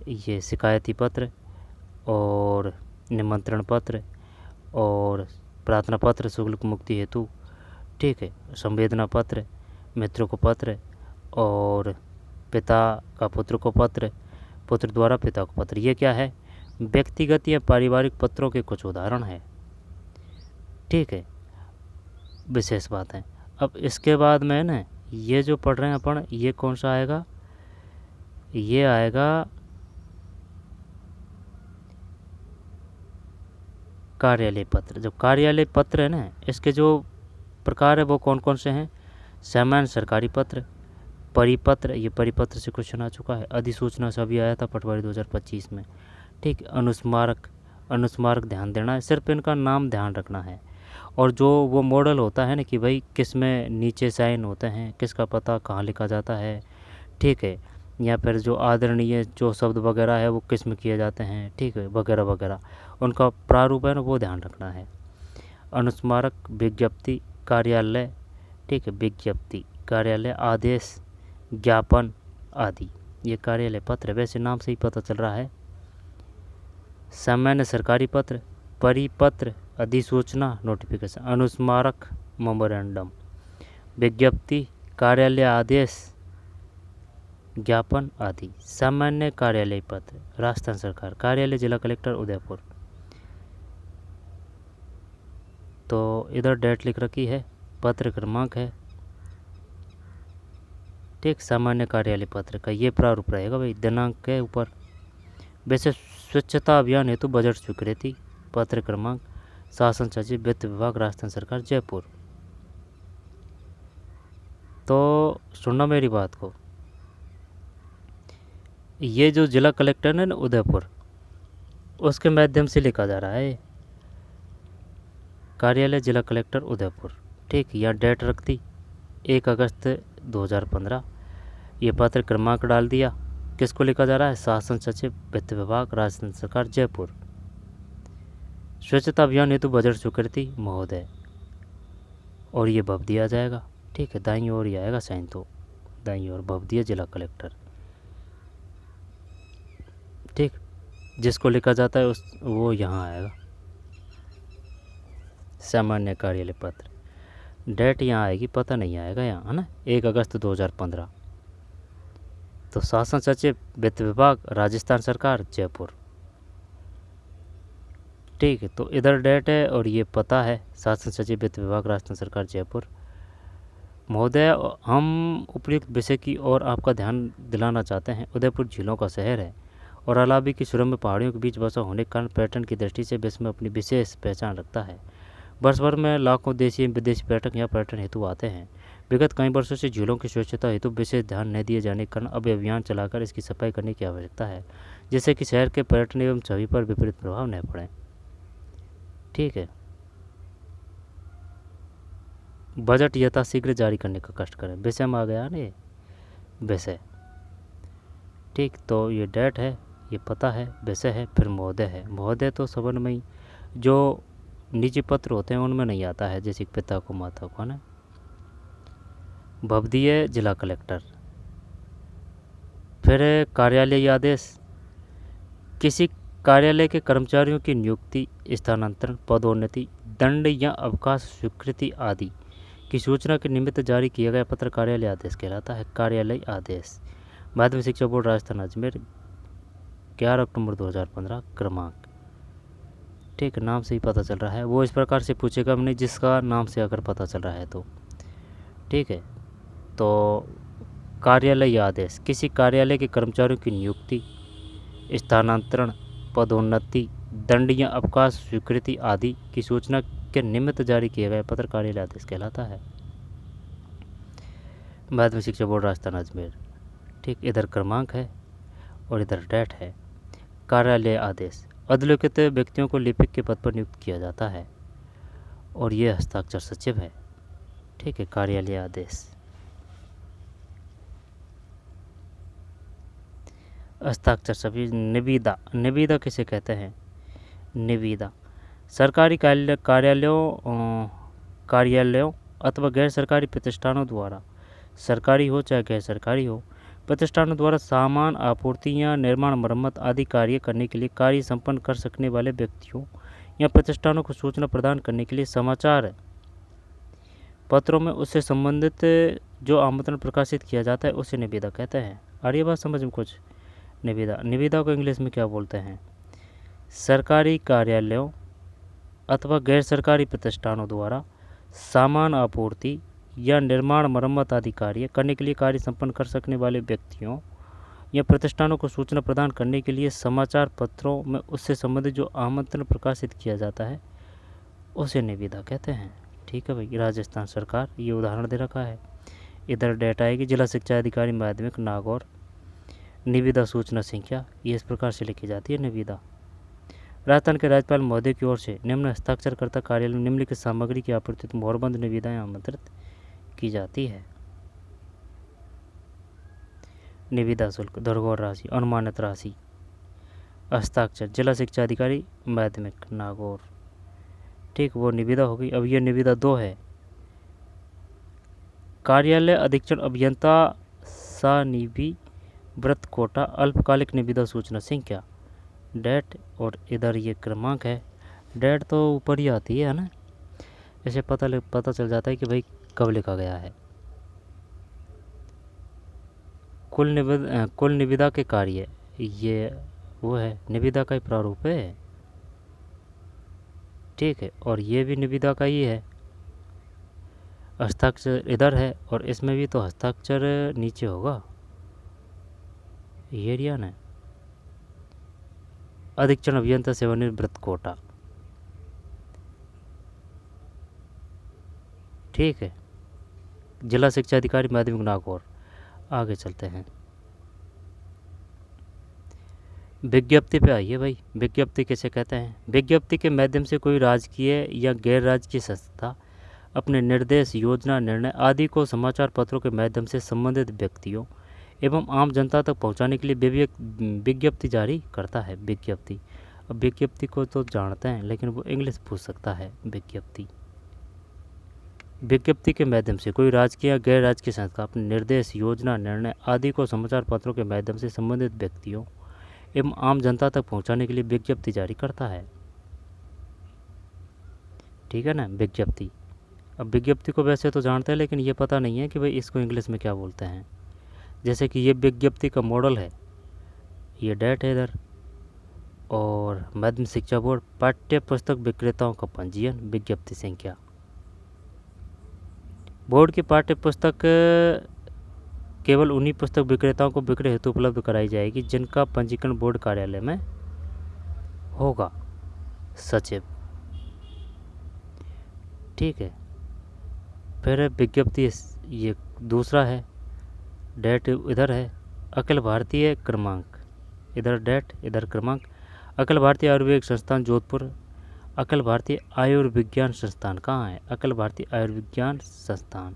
ये शिकायती पत्र और निमंत्रण पत्र और प्रार्थना पत्र शुल्क मुक्ति हेतु, ठीक है, संवेदना पत्र, मित्रों को पत्र और पिता का पुत्र को पत्र, पुत्र द्वारा पिता को पत्र, ये क्या है, व्यक्तिगत या पारिवारिक पत्रों के कुछ उदाहरण है, ठीक है, विशेष बात है। अब इसके बाद में ना ये जो पढ़ रहे हैं अपन, ये कौन सा आएगा, ये आएगा कार्यालय पत्र। जो कार्यालय पत्र है ना, इसके जो प्रकार है वो कौन कौन से हैं, सामान्य सरकारी पत्र, परिपत्र, ये परिपत्र से क्वेश्चन आ चुका है, अधिसूचना से अभी आया था पटवारी 2025 में, ठीक, अनुस्मारक ध्यान देना है, सिर्फ इनका नाम ध्यान रखना है। और जो वो मॉडल होता है ना कि भाई किस में नीचे साइन होते हैं, किसका पता कहाँ लिखा जाता है, ठीक है, या फिर जो आदरणीय जो शब्द वगैरह है वो किस में किए जाते हैं, ठीक है, वगैरह वगैरह, उनका प्रारूप है ना वो ध्यान रखना है। अनुस्मारक, विज्ञप्ति, कार्यालय, ठीक है, विज्ञप्ति, कार्यालय आदेश, ज्ञापन आदि, ये कार्यालय पत्र, वैसे नाम से ही पता चल रहा है। सामान्य सरकारी पत्र, परिपत्र, अधिसूचना, नोटिफिकेशन, अनुस्मारक, मेमोरेंडम, विज्ञप्ति, कार्यालय आदेश, ज्ञापन आदि। सामान्य कार्यालय पत्र, राजस्थान सरकार, कार्यालय जिला कलेक्टर उदयपुर। तो इधर डेट लिख रखी है, पत्र क्रमांक है, ठीक, सामान्य कार्यालय पत्र का ये प्रारूप रहेगा भाई, दिनांक के ऊपर। वैसे स्वच्छता अभियान हेतु बजट स्वीकृति, पत्र क्रमांक, शासन सचिव, वित्त विभाग, राजस्थान सरकार, जयपुर। तो सुनना मेरी बात को, ये जो जिला कलेक्टर है ना उदयपुर, उसके माध्यम से लिखा जा रहा है कार्यालय जिला कलेक्टर उदयपुर, ठीक, या डेट रख दी 1 अगस्त 2015, ये पत्र क्रमांक डाल दिया, किसको लिखा जा रहा है, शासन सचिव, वित्त विभाग, राजस्थान सरकार, जयपुर। स्वच्छता अभियान हेतु बजट स्वीकृति महोदय, और ये भव दिया जाएगा, ठीक है, दाईं ओर ही आएगा साइन, तो दाईं ओर भव दिया जिला कलेक्टर, ठीक, जिसको लिखा जाता है उस वो यहाँ आएगा। सामान्य कार्यालय पत्र, डेट यहाँ आएगी, पता नहीं आएगा यहाँ, है ना, 1 अगस्त 2015। तो शासन सचिव, वित्त विभाग, राजस्थान सरकार, जयपुर, ठीक है। तो इधर डेट है और ये पता है, शासन सचिव, वित्त विभाग, राजस्थान सरकार, जयपुर। महोदय, हम उपयुक्त विषय की ओर आपका ध्यान दिलाना चाहते हैं। उदयपुर झीलों का शहर है और अलाबी की सुरम्य पहाड़ियों के बीच बसा होने के कारण पर्यटन की दृष्टि से विश्व में अपनी विशेष पहचान रखता है। वर्ष भर में लाखों देशी एवं विदेशी पर्यटक यहाँ पर्यटन हेतु आते हैं। विगत कई वर्षों से झीलों की स्वच्छता हेतु विशेष ध्यान नहीं दिए जाने के कारण अब अभियान चलाकर इसकी सफाई करने की आवश्यकता है, जिससे कि शहर के पर्यटन एवं छवि पर विपरीत प्रभाव न पड़े, ठीक है। बजट यथाशीघ्र जारी करने का कष्ट करें, विषय में आ गया ना ये विषय, ठीक। तो ये डेट है, ये पता है, विषय है, फिर महोदय है। महोदय तो सवन में ही जो निजी पत्र होते हैं उनमें नहीं आता है, जैसे पिता को, माता को, है ना। भवदीय जिला कलेक्टर, फिर कार्यालय आदेश, किसी कार्यालय के कर्मचारियों की नियुक्ति, स्थानांतरण, पदोन्नति, दंड या अवकाश स्वीकृति आदि की सूचना के निमित्त जारी किया गया पत्र कार्यालय आदेश कहलाता है। कार्यालय आदेश, माध्यमिक शिक्षा बोर्ड, राजस्थान, अजमेर, 11 अक्टूबर 2015, क्रमांक, ठीक, नाम से ही पता चल रहा है। वो इस प्रकार से पूछेगा हमने जिसका नाम से अगर पता चल रहा है तो, ठीक है। तो कार्यालय आदेश, किसी कार्यालय के कर्मचारियों की नियुक्ति, स्थानांतरण, पदोन्नति, दंड या अवकाश स्वीकृति आदि की सूचना के निमित्त जारी किया गया पत्र कार्यालय आदेश कहलाता है। माध्यमिक शिक्षा बोर्ड, राजस्थान, अजमेर, ठीक, इधर क्रमांक है और इधर डेट है। कार्यालय आदेश, अधोलिखित व्यक्तियों को लिपिक के पद पर नियुक्त किया जाता है और ये हस्ताक्षर सचिव है, ठीक है, कार्यालय आदेश। हस्ताक्षर सभी। निविदा, निविदा किसे कहते हैं? निविदा सरकारी कार्यालयों अथवा गैर सरकारी प्रतिष्ठानों द्वारा, सरकारी हो चाहे गैर सरकारी हो, प्रतिष्ठानों द्वारा सामान आपूर्ति या निर्माण मरम्मत आदि कार्य करने के लिए कार्य संपन्न कर सकने वाले व्यक्तियों या प्रतिष्ठानों को सूचना प्रदान करने के लिए समाचार पत्रों में उससे संबंधित जो आमंत्रण प्रकाशित किया जाता है उसे निविदा कहते हैं। आ रही है बात समझ में कुछ? निविदा, निविदा को इंग्लिश में क्या बोलते हैं? सरकारी कार्यालयों अथवा गैर सरकारी प्रतिष्ठानों द्वारा सामान आपूर्ति या निर्माण मरम्मत आदि कार्य करने के लिए कार्य संपन्न कर सकने वाले व्यक्तियों या प्रतिष्ठानों को सूचना प्रदान करने के लिए समाचार पत्रों में उससे संबंधित जो आमंत्रण प्रकाशित किया जाता है उसे निविदा कहते हैं। ठीक है भाई। राजस्थान सरकार, ये उदाहरण दे रखा है। इधर डेटा आएगी जिला शिक्षा अधिकारी माध्यमिक नागौर, निविदा सूचना संख्या, ये इस प्रकार से लिखी जाती है निविदा। राजस्थान के राज्यपाल महोदय की ओर से निम्न हस्ताक्षरकर्ता कार्यालय में निम्नलिखित सामग्री की आपूर्ति मोहरबंद निविदाएं आमंत्रित की जाती है। निविदा शुल्क, दरगौर राशि, अनुमानित राशि, हस्ताक्षर जिला शिक्षा अधिकारी माध्यमिक नागौर। ठीक, वो निविदा होगी। अब ये निविदा 2 है। कार्यालय अधीक्षण अभियंता सानिवी व्रत कोटा अल्पकालिक निविदा सूचना संख्या, डेट, और इधर ये क्रमांक है। डेट तो ऊपर ही आती है ना, ऐसे पता चल जाता है कि भाई कब लिखा गया है। कुल निविदा के कार्य, ये वो है, निविदा का ही प्रारूप है। ठीक है, और ये भी निविदा का ही है। हस्ताक्षर इधर है और इसमें भी तो हस्ताक्षर नीचे होगा, ये एरिया ना। अधीक्षण अभियंता सेवानिवृत्त कोटा। ठीक है, जिला शिक्षा अधिकारी माध्यमिक नागौर। आगे चलते हैं, विज्ञप्ति पे आइए भाई। विज्ञप्ति किसे कहते हैं? विज्ञप्ति के माध्यम से कोई राजकीय या गैर राजकीय संस्था अपने निर्देश, योजना, निर्णय आदि को समाचार पत्रों के माध्यम से संबंधित व्यक्तियों एवं आम जनता तक पहुंचाने के लिए विज्ञप्ति जारी करता है। विज्ञप्ति, अब विज्ञप्ति को तो जानते हैं लेकिन वो इंग्लिश पूछ सकता है। विज्ञप्ति, विज्ञप्ति के माध्यम से कोई राजकीय या गैर राजकीय संस्था अपने निर्देश, योजना, निर्णय आदि को समाचार पत्रों के माध्यम से संबंधित व्यक्तियों एवं आम जनता तक पहुंचाने के लिए विज्ञप्ति जारी करता है। ठीक है ना, विज्ञप्ति। अब विज्ञप्ति को वैसे तो जानते हैं लेकिन ये पता नहीं है कि भाई इसको इंग्लिश में क्या बोलते हैं। जैसे कि ये विज्ञप्ति का मॉडल है, ये डेट है इधर, और माध्यमिक शिक्षा बोर्ड पाठ्य पुस्तक विक्रेताओं का पंजीयन, विज्ञप्ति संख्या। बोर्ड की पाठ्य पुस्तक केवल उन्हीं पुस्तक विक्रेताओं को बिक्री हेतु उपलब्ध कराई जाएगी जिनका पंजीकरण बोर्ड कार्यालय में होगा। सचिव। ठीक है, फिर विज्ञप्ति, ये दूसरा है, डेट इधर है। अखिल भारतीय क्रमांक, इधर डेट इधर क्रमांक। अखिल भारतीय आयुर्वेदिक संस्थान जोधपुर, अखिल भारतीय आयुर्विज्ञान संस्थान कहाँ है? अखिल भारतीय आयुर्विज्ञान संस्थान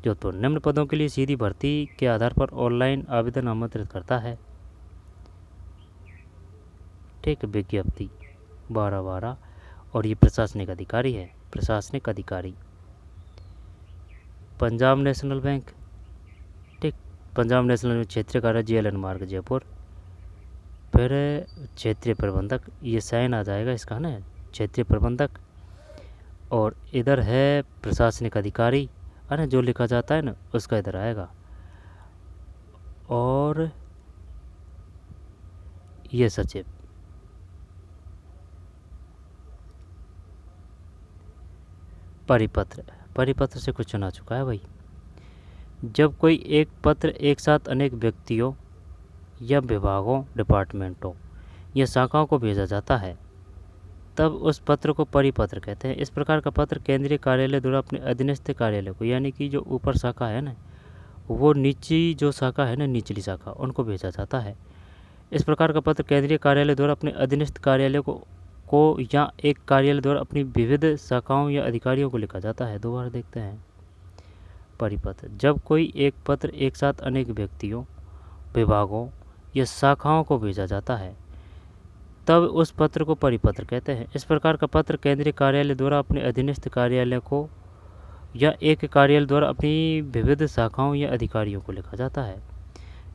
जोधपुर। निम्न पदों के लिए सीधी भर्ती के आधार पर ऑनलाइन आवेदन आमंत्रित करता है। ठीक है, विज्ञप्ति 12/12, और ये प्रशासनिक अधिकारी है। प्रशासनिक अधिकारी पंजाब नेशनल बैंक। ठीक, पंजाब नेशनल में क्षेत्रीय कार्यालय JLN मार्ग जयपुर। फिर क्षेत्रीय प्रबंधक, ये साइन आ जाएगा इसका ना, क्षेत्रीय प्रबंधक। और इधर है प्रशासनिक अधिकारी, है ना, जो लिखा जाता है ना उसका इधर आएगा। और ये सचिव। परिपत्र, परिपत्र से कुछ चुना चुका है भाई। जब कोई एक पत्र एक साथ अनेक व्यक्तियों या विभागों, डिपार्टमेंटों या शाखाओं को भेजा जाता है तब उस पत्र को परिपत्र कहते हैं। इस प्रकार का पत्र केंद्रीय कार्यालय द्वारा अपने अधीनस्थ कार्यालय को, यानी कि जो ऊपर शाखा है ना, वो नीची जो शाखा है ना, निचली शाखा, उनको भेजा जाता है। इस प्रकार का पत्र केंद्रीय कार्यालय द्वारा अपने अधीनस्थ कार्यालय को या एक कार्यालय द्वारा अपनी विविध शाखाओं या अधिकारियों को लिखा जाता है। दोबारा देखते हैं, परिपत्र, जब कोई एक पत्र एक साथ अनेक व्यक्तियों, विभागों या शाखाओं को भेजा जाता है तब उस पत्र को परिपत्र कहते हैं। इस प्रकार का पत्र केंद्रीय कार्यालय द्वारा अपने अधीनस्थ कार्यालय को या एक कार्यालय द्वारा अपनी विविध शाखाओं या अधिकारियों को लिखा जाता है।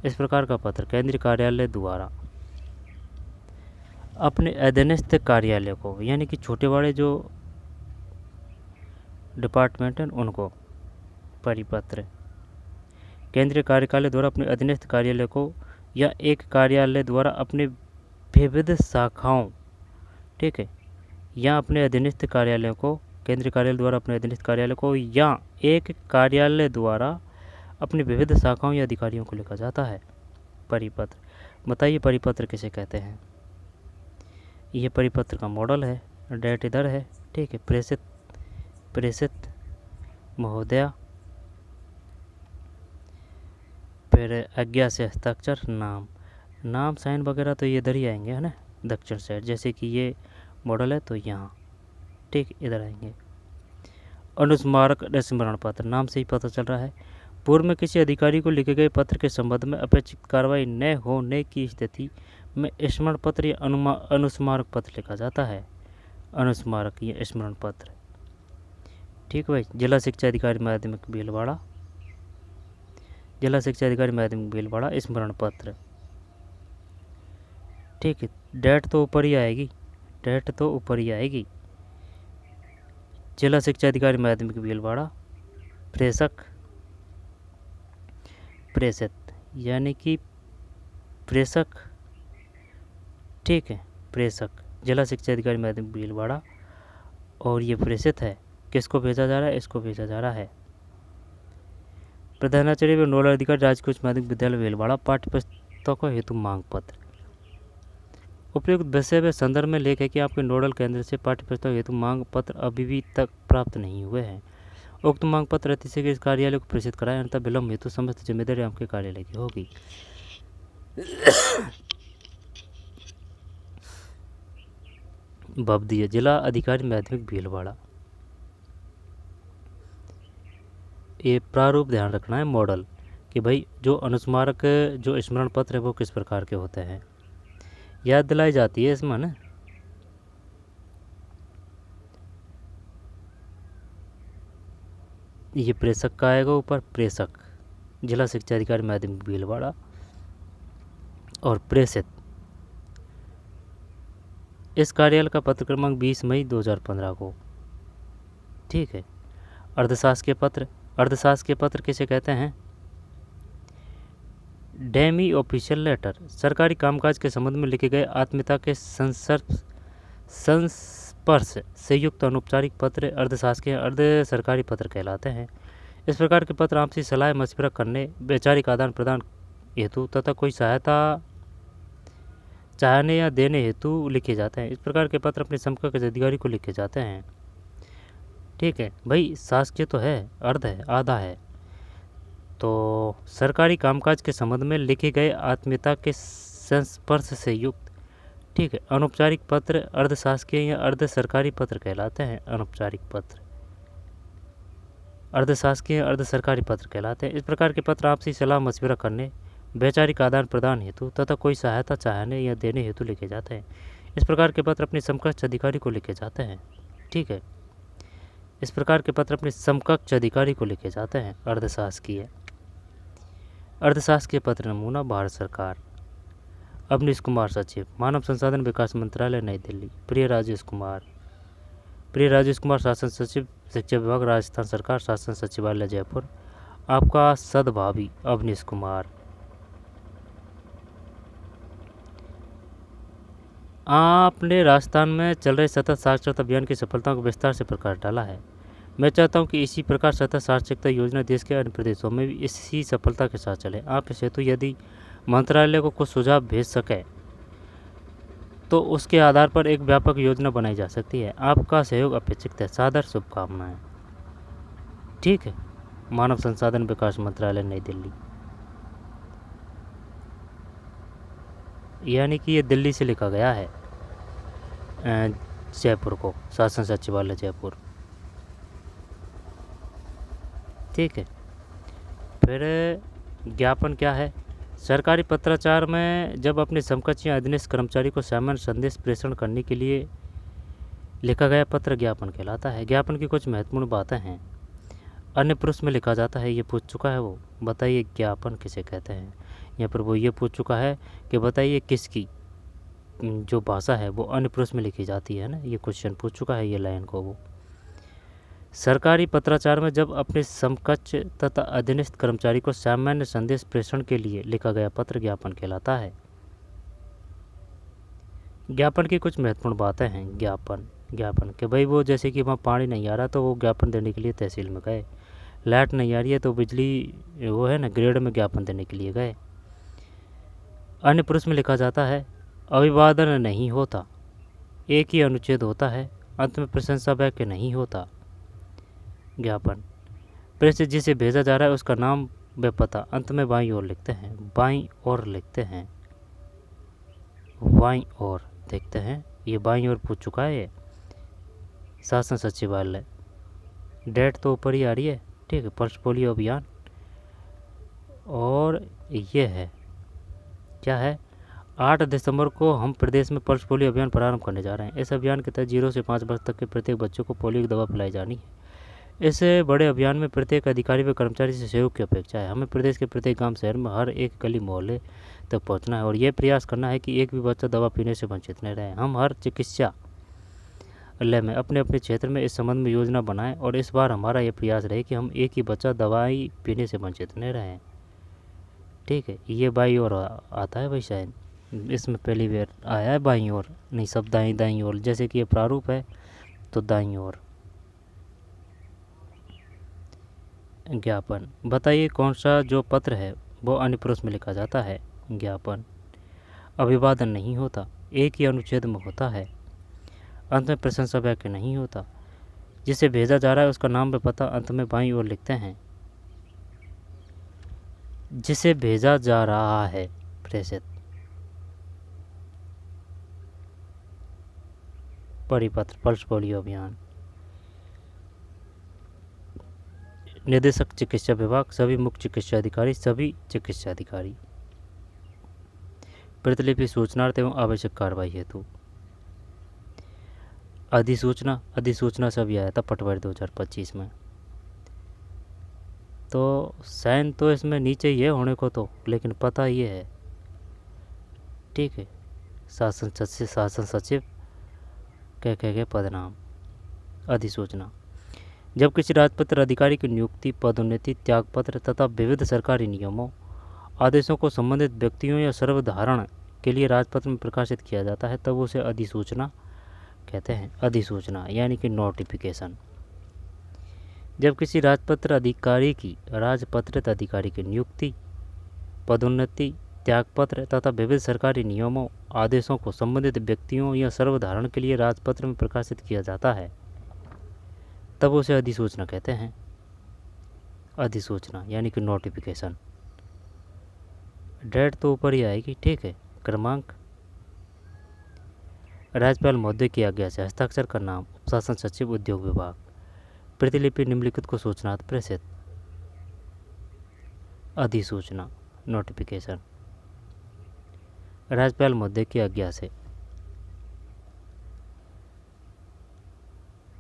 इस प्रकार का पत्र केंद्रीय कार्यालय द्वारा अपने अधीनस्थ कार्यालय को, यानी कि छोटे बड़े जो डिपार्टमेंट हैं उनको, परिपत्र केंद्रीय कार्यालय द्वारा अपने अधीनस्थ कार्यालय को या एक कार्यालय द्वारा अपने विविध शाखाओं, ठीक है, या अपने अधीनस्थ कार्यालय को, केंद्रीय कार्यालय द्वारा अपने अधीनस्थ कार्यालय को या एक कार्यालय द्वारा अपनी विविध शाखाओं या अधिकारियों को लिखा जाता है। परिपत्र, बताइए परिपत्र किसे कहते हैं? ये परिपत्र का मॉडल है, डेट इधर है, ठीक है, प्रेषित महोदया, फिर आज्ञा से हस्ताक्षर, नाम साइन वगैरह तो ये इधर ही आएंगे, है ना, दक्षिण साइड। जैसे कि ये मॉडल है तो यहाँ, ठीक, इधर आएंगे। अनुस्मारक स्मरण पत्र, नाम से ही पता चल रहा है, पूर्व में किसी अधिकारी को लिखे गए पत्र के संबंध में अपेक्षित कार्रवाई न होने की स्थिति में स्मरण पत्र या अनुस्मारक पत्र लिखा जाता है। अनुस्मारक या स्मरण पत्र, ठीक भाई। जिला शिक्षा अधिकारी माध्यमिक भीलवाड़ा, जिला शिक्षा अधिकारी माध्यमिक भीलवाड़ा स्मरण पत्र, ठीक है। डेट तो ऊपर ही आएगी, डेट तो ऊपर ही आएगी। जिला शिक्षा अधिकारी माध्यमिक भीलवाड़ा, प्रेषक, प्रेषित, यानी कि प्रेषक, ठीक है, प्रेषक, जिला शिक्षा अधिकारी माध्यमिक भीलवाड़ा, और ये प्रेषित है, किसको भेजा जा रहा है? इसको भेजा जा रहा है। प्रधानाचार्य व नोडल अधिकारी राजकीय उच्च माध्यमिक विद्यालय भीलवाड़ा, पाठ्य पुस्तकों हेतु मांग पत्र। उपयुक्त विषय व संदर्भ में लेख है कि आपके नोडल केंद्र से पाठ्य पुस्तक हेतु मांग पत्र अभी भी तक प्राप्त नहीं हुए हैं। उक्त मांग पत्र अतिशीघ्र इस कार्यालय को प्रेषित कराएं, अन्यथा विलम्ब हेतु समस्त जिम्मेदारी आपके कार्यालय की होगी। भवदीय, जिला अधिकारी माध्यमिक भीलवाड़ा। ये प्रारूप ध्यान रखना है, मॉडल, कि भाई जो अनुस्मारक जो स्मरण पत्र है वो किस प्रकार के होते हैं, याद दिलाई जाती है इसमें ना। ये प्रेषक का आएगा ऊपर, प्रेषक, जिला शिक्षा अधिकारी माध्यमिक भीलवाड़ा, और प्रेषित, इस कार्यालय का पत्र क्रमांक 20 मई 2015 को, ठीक है। अर्धशासकीय पत्र, अर्धशासकीय पत्र किसे कहते हैं? डेमी ऑफिशियल लेटर, सरकारी कामकाज के संबंध में लिखे गए आत्मीयता के संस्पर्श से युक्त अनौपचारिक पत्र अर्धशासकीय अर्ध सरकारी पत्र कहलाते हैं। इस प्रकार के पत्र आपसी सलाह मशविरा करने, वैचारिक आदान प्रदान हेतु तथा कोई सहायता चाहने या देने हेतु लिखे जाते हैं। इस प्रकार के पत्र अपने समकक्ष अधिकारी को लिखे जाते हैं, ठीक है भाई। शासकीय तो है, अर्ध है, आधा है, तो सरकारी कामकाज के संबंध में लिखे गए आत्मीयता के संस्पर्श से युक्त, ठीक है, अनौपचारिक पत्र अर्धशासकीय या अर्ध सरकारी पत्र कहलाते हैं। अनौपचारिक पत्र अर्धशासकीय अर्ध सरकारी पत्र कहलाते हैं। इस प्रकार के पत्र आपसी सलाह मशविरा करने, वैचारिक आदान प्रदान हेतु तथा कोई सहायता चाहने या देने हेतु लिखे जाते हैं। इस प्रकार के पत्र अपने समकक्ष अधिकारी को लिखे जाते हैं, ठीक है। इस प्रकार के पत्र अपने समकक्ष अधिकारी को लिखे जाते हैं। अर्धशासकीय, अर्धशासकीय पत्र नमूना भारत सरकार। अवनीश कुमार सचिव, मानव संसाधन विकास मंत्रालय नई दिल्ली। प्रिय राजेश कुमार, शासन सचिव शिक्षा विभाग राजस्थान सरकार, शासन सचिवालय जयपुर। आपका सद्भावी अवनीश कुमार। आपने राजस्थान में चल रहे सतत साक्षरता अभियान की सफलता को विस्तार से प्रकाश डाला है। मैं चाहता हूं कि इसी प्रकार सतत साक्षरता योजना देश के अन्य प्रदेशों में भी इसी सफलता के साथ चले। आप इस हेतु यदि मंत्रालय को कुछ सुझाव भेज सके तो उसके आधार पर एक व्यापक योजना बनाई जा सकती है। आपका सहयोग अपेक्षित है। सादर शुभकामनाएं, ठीक है। मानव संसाधन विकास मंत्रालय नई दिल्ली, यानी कि ये दिल्ली से लिखा गया है जयपुर को, शासन सचिवालय जयपुर, ठीक है। फिर ज्ञापन क्या है? सरकारी पत्राचार में जब अपने समकक्ष या अधीनस्थ कर्मचारी को सामान्य संदेश प्रेषण करने के लिए लिखा गया पत्र ज्ञापन कहलाता है। ज्ञापन की कुछ महत्वपूर्ण बातें हैं। अन्य प्रश्न में लिखा जाता है, ये पूछ चुका है वो, बताइए ज्ञापन किसे कहते हैं। यहाँ पर वो ये पूछ चुका है कि बताइए किसकी जो भाषा है वो अन्य प्रश्न में लिखी जाती है ना, ये क्वेश्चन पूछ चुका है ये लाइन को वो। सरकारी पत्राचार में जब अपने समकक्ष तथा अधीनस्थ कर्मचारी को सामान्य संदेश प्रेषण के लिए लिखा गया पत्र ज्ञापन कहलाता है। ज्ञापन की कुछ महत्वपूर्ण बातें हैं। ज्ञापन कि भाई वो जैसे कि वहाँ पानी नहीं आ रहा तो वो ज्ञापन देने के लिए तहसील में गए, लाइट नहीं आ रही है तो बिजली वो है ना ग्रेड में ज्ञापन देने के लिए गए। अन्य प्रश्न में लिखा जाता है, अभिवादन नहीं होता, एक ही अनुच्छेद होता है, अंत में प्रशंसा वाक्य नहीं होता। ज्ञापन प्रेस जिसे भेजा जा रहा है उसका नाम व पता अंत में बाईं ओर लिखते हैं, बाईं ओर लिखते हैं, बाईं ओर देखते हैं। ये बाईं ओर पूछ चुका है ये शासन सचिवालय। डेट तो ऊपर ही आ रही है, ठीक है, पल्स पोलियो अभियान। और ये है क्या है, 8 दिसंबर को हम प्रदेश में पल्स पोलियो अभियान प्रारंभ करने जा रहे हैं। इस अभियान के तहत 0 से 5 वर्ष तक के प्रत्येक बच्चों को पोलियो की दवा पिलाई जानी है। इस बड़े अभियान में प्रत्येक अधिकारी व कर्मचारी से सहयोग की अपेक्षा है। हमें प्रदेश के प्रत्येक गांव शहर में हर एक गली मोहल्ले तक पहुंचना है और ये प्रयास करना है कि एक भी बच्चा दवा पीने से वंचित न रहे। हम हर चिकित्सालय में अपने अपने क्षेत्र में इस संबंध में योजना बनाएं और इस बार हमारा ये प्रयास रहे कि हम एक ही बच्चा दवाई पीने से वंचित न रहें। ठीक है, ये बाईं ओर आता है भाई, शायद इसमें पहली बार आया है बाईं ओर, नहीं सब दाईं ओर, जैसे कि ये प्रारूप है तो दाईं ओर। ज्ञापन बताइए कौन सा जो पत्र है वो अन्य प्रश्न में लिखा जाता है। ज्ञापन अभिवादन नहीं होता, एक ही अनुच्छेद में होता है, अंत में प्रशंसा वाक्य नहीं होता, जिसे भेजा जा रहा है उसका नाम व पता अंत में बाईं ओर लिखते हैं। जिसे भेजा जा रहा है प्रेषित परिपत्र पल्स पोलियो अभियान। निदेशक चिकित्सा विभाग, सभी मुख्य चिकित्सा अधिकारी, सभी चिकित्सा अधिकारी। प्रतिलिपि सूचनार्थ एवं आवश्यक कार्रवाई हेतु। अधिसूचना से अभी आया था पटवारी 2025 में। तो साइन तो इसमें नीचे ये होने को तो, लेकिन पता ये है, ठीक है, शासन सचिव कह पदनाम। अधिसूचना जब किसी राजपत्र अधिकारी की नियुक्ति, पदोन्नति, त्यागपत्र तथा विविध सरकारी नियमों, आदेशों को संबंधित व्यक्तियों या सर्वधारण के लिए राजपत्र में प्रकाशित किया जाता है तब उसे अधिसूचना कहते हैं। अधिसूचना यानी कि नोटिफिकेशन। जब किसी राजपत्रित अधिकारी की नियुक्ति, पदोन्नति, त्यागपत्र तथा विविध सरकारी नियमों, आदेशों को संबंधित व्यक्तियों या सर्वधारण के लिए राजपत्र में प्रकाशित किया जाता है तब उसे अधिसूचना कहते हैं। अधिसूचना यानी कि नोटिफिकेशन। डेट तो ऊपर ही आएगी, ठीक है। क्रमांक राज्यपाल महोदय की आज्ञा से हस्ताक्षर का नाम शासन सचिव उद्योग विभाग। प्रतिलिपि निम्नलिखित को सूचनार्थ प्रेषित। अधिसूचना नोटिफिकेशन राज्यपाल महोदय की आज्ञा से,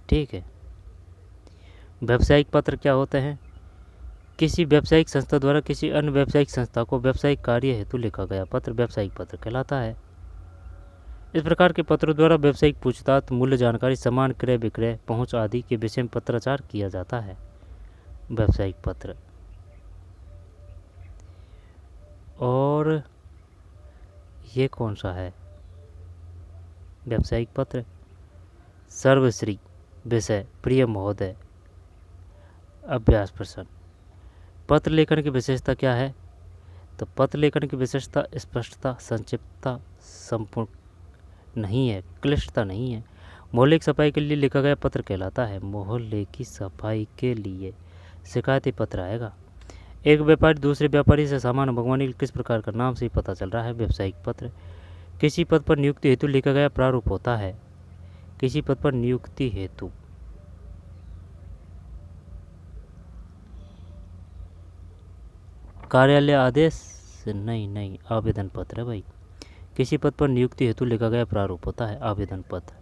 ठीक है। व्यावसायिक पत्र क्या होते हैं? किसी व्यावसायिक संस्था द्वारा किसी अन्य व्यावसायिक संस्था को व्यावसायिक कार्य हेतु लिखा गया पत्र व्यावसायिक पत्र कहलाता है। इस प्रकार के पत्रों द्वारा व्यावसायिक पूछताछ, मूल्य जानकारी, सामान क्रय विक्रय, पहुंच आदि के विषय में पत्राचार किया जाता है। व्यावसायिक पत्र। और ये कौन सा है व्यावसायिक पत्र? सर्वश्री विषय प्रिय महोदय। अभ्यास प्रश्न। पत्र लेखन की विशेषता क्या है? तो पत्र लेखन की विशेषता स्पष्टता, संक्षिप्तता, संपूर्ण नहीं है, क्लिष्टता नहीं है। मोहल्ले की सफाई के लिए लिखा गया पत्र कहलाता है। मोहल्ले की सफाई के लिए शिकायती पत्र आएगा। एक व्यापारी दूसरे व्यापारी से सामान मंगवाने के लिए किस प्रकार का नाम से ही पता चल रहा है? व्यावसायिक पत्र। किसी पद पर नियुक्ति हेतु लिखा गया प्रारूप होता है। किसी पद पर नियुक्ति हेतु कार्यालय आदेश नहीं, आवेदन पत्र है भाई। किसी पद पर नियुक्ति हेतु लिखा गया प्रारूप होता है आवेदन पत्र।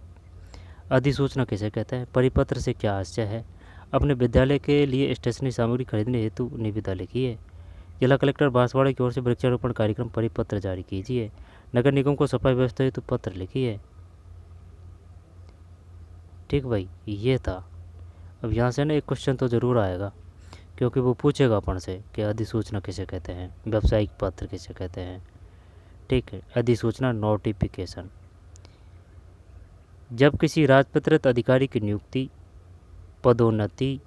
अधिसूचना किसे कहते हैं? परिपत्र से क्या आशय है? अपने विद्यालय के लिए स्टेशनरी सामग्री खरीदने हेतु निविदा लिखिए। जिला कलेक्टर बांसवाड़ा की ओर से वृक्षारोपण कार्यक्रम परिपत्र जारी कीजिए। नगर निगम को सफाई व्यवस्था हेतु पत्र लिखिए। ठीक भाई, ये था। अब यहाँ से ना एक क्वेश्चन तो ज़रूर आएगा, क्योंकि वो पूछेगा अपन से कि अधिसूचना किसे कहते हैं, व्यावसायिक पत्र किसे कहते हैं। ठीक है, अधिसूचना नोटिफिकेशन। जब किसी राजपत्रित अधिकारी की नियुक्ति, पदोन्नति,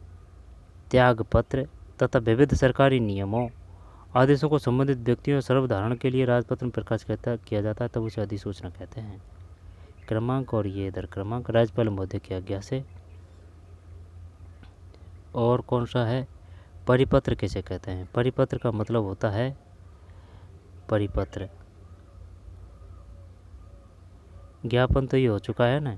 त्यागपत्र तथा विविध सरकारी नियमों आदेशों को संबंधित व्यक्तियों सर्वधारण के लिए राजपत्र में प्रकाश किया जाता है, तब उसे अधिसूचना कहते हैं। क्रमांक और ये इधर क्रमांक राज्यपाल महोदय की आज्ञा से। और कौन सा है? परिपत्र किसे कहते हैं? परिपत्र का मतलब होता है परिपत्र। ज्ञापन तो ये हो चुका है ना,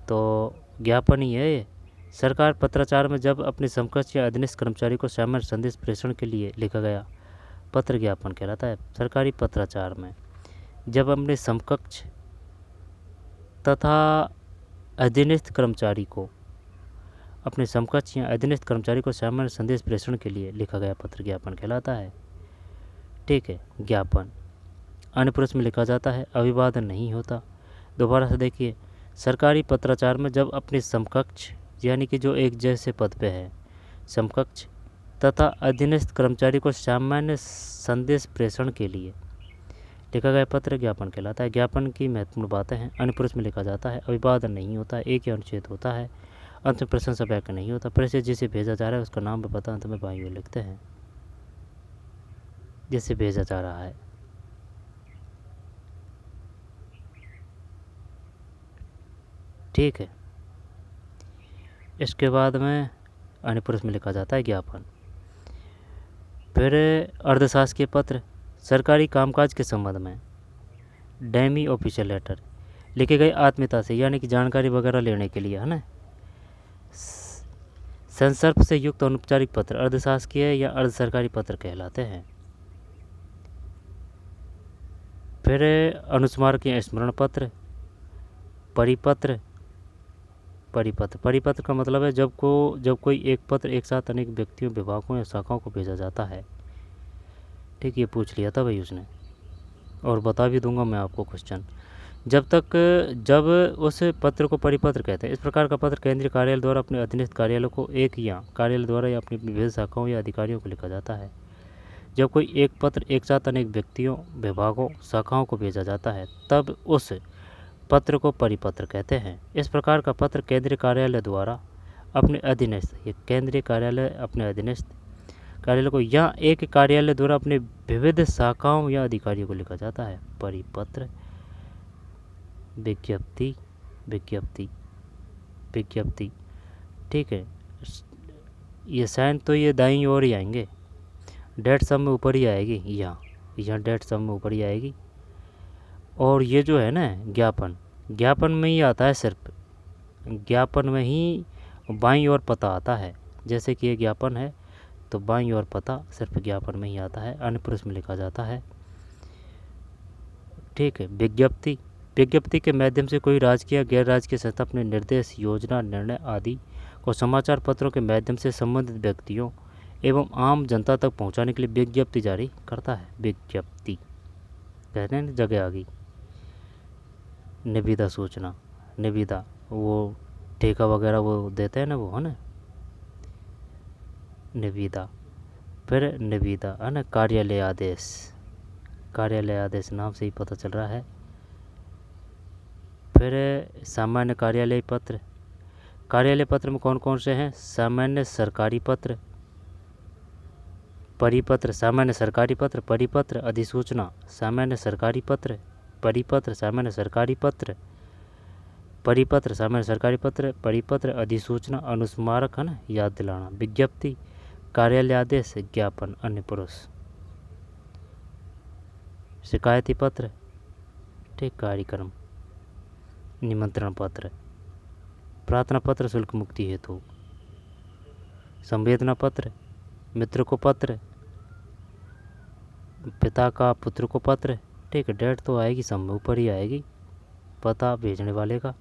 तो ज्ञापन ही है ये। सरकार पत्राचार में जब अपने समकक्ष या अधीनस्थ कर्मचारी को सामान्य संदेश प्रेषण के लिए लिखा गया पत्र ज्ञापन कहलाता है। सरकारी पत्राचार में जब अपने समकक्ष तथा अधीनस्थ कर्मचारी को सामान्य संदेश प्रेषण के लिए लिखा गया पत्र ज्ञापन कहलाता है। ठीक है, ज्ञापन अन्य पुरुष में लिखा जाता है, अभिवादन नहीं होता। दोबारा से देखिए, सरकारी पत्राचार में जब अपने समकक्ष यानी कि जो एक जैसे पद पे है, समकक्ष तथा अधीनस्थ कर्मचारी को सामान्य संदेश प्रेषण के लिए लिखा गया पत्र ज्ञापन कहलाता है। ज्ञापन की महत्वपूर्ण बातें हैं। अन्य पुरुष में लिखा जाता है, अभिवादन नहीं होता, एक या अनुच्छेद होता है, अंत में प्रशंसा वाक्य नहीं होता, प्रेषित जिसे भेजा जा रहा है उसका नाम व पता अंत में भाइयों लिखते हैं, जिसे भेजा जा रहा है। ठीक है, इसके बाद में अन्य पुरुष में लिखा जाता है ज्ञापन। फिर अर्धशासकीय पत्र, सरकारी कामकाज के संबंध में डेमी ऑफिशियल लेटर, लिखे गए आत्मीयता से यानी कि जानकारी वगैरह लेने के लिए, है ना। संदर्भ से युक्त अनौपचारिक पत्र अर्धशासकीय या अर्ध सरकारी पत्र कहलाते हैं। फिर अनुस्मारक स्मरण पत्र, परिपत्र। परिपत्र का मतलब है जब कोई एक पत्र एक साथ अनेक व्यक्तियों, विभागों या शाखाओं को भेजा जाता है। ठीक, ये पूछ लिया था भाई उसने, और बता भी दूंगा मैं आपको क्वेश्चन। जब उस पत्र को परिपत्र कहते हैं। इस प्रकार का पत्र केंद्रीय कार्यालय द्वारा अपने अधीनस्थ कार्यालय को एक या कार्यालय द्वारा या अपनी विभिन्न शाखाओं या अधिकारियों को लिखा जाता है। जब कोई एक पत्र एक साथ अनेक व्यक्तियों, विभागों, शाखाओं को भेजा जाता है, तब उस पत्र को परिपत्र कहते हैं। इस प्रकार का पत्र केंद्रीय कार्यालय द्वारा अपने अधीनस्थ, ये केंद्रीय कार्यालय अपने अधीनस्थ कार्यालय को या एक कार्यालय द्वारा अपने विविध शाखाओं या अधिकारियों को लिखा जाता है। परिपत्र, विज्ञप्ति, ठीक है। ये साइन तो ये दाईं ओर ही आएंगे, डेट सब में ऊपर ही आएगी, यहाँ डेट सब में ऊपर ही आएगी। और ये जो है ना ज्ञापन में ही आता है, सिर्फ ज्ञापन में ही बाईं ओर पता आता है। जैसे कि ये ज्ञापन है तो बाईं ओर पता सिर्फ ज्ञापन में ही आता है, अन्य पुरुष में लिखा जाता है। ठीक है। विज्ञप्ति के माध्यम से कोई राजकीय या गैर राजकीय संस्था अपने निर्देश, योजना, निर्णय आदि को समाचार पत्रों के माध्यम से संबंधित व्यक्तियों एवं आम जनता तक पहुंचाने के लिए विज्ञप्ति जारी करता है। विज्ञप्ति कहते हैं, जगह आ गई। निविदा सूचना, निविदा वो ठेका वगैरह वो देते हैं ना, वो है ना निविदा। फिर निविदा है ना कार्यालय आदेश नाम से ही पता चल रहा है। फिर सामान्य कार्यालय पत्र में कौन कौन से हैं? सामान्य सरकारी पत्र, परिपत्र, सामान्य सरकारी पत्र, परिपत्र, अधिसूचना, सामान्य सरकारी पत्र, परिपत्र, सामान्य सरकारी पत्र, परिपत्र, सामान्य सरकारी पत्र, परिपत्र, अधिसूचना, अनुस्मारक, है ना, याद दिलाना, विज्ञप्ति, कार्यालय आदेश, ज्ञापन, अन्य पुरुष, शिकायती पत्र, ठीक, कार्यक्रम, निमंत्रण पत्र, प्रार्थना पत्र शुल्क मुक्ति हेतु, संवेदना पत्र, मित्र को पत्र, पिता का पुत्र को पत्र, ठीक है। डेट तो आएगी सब ऊपर ही आएगी, पता भेजने वाले का,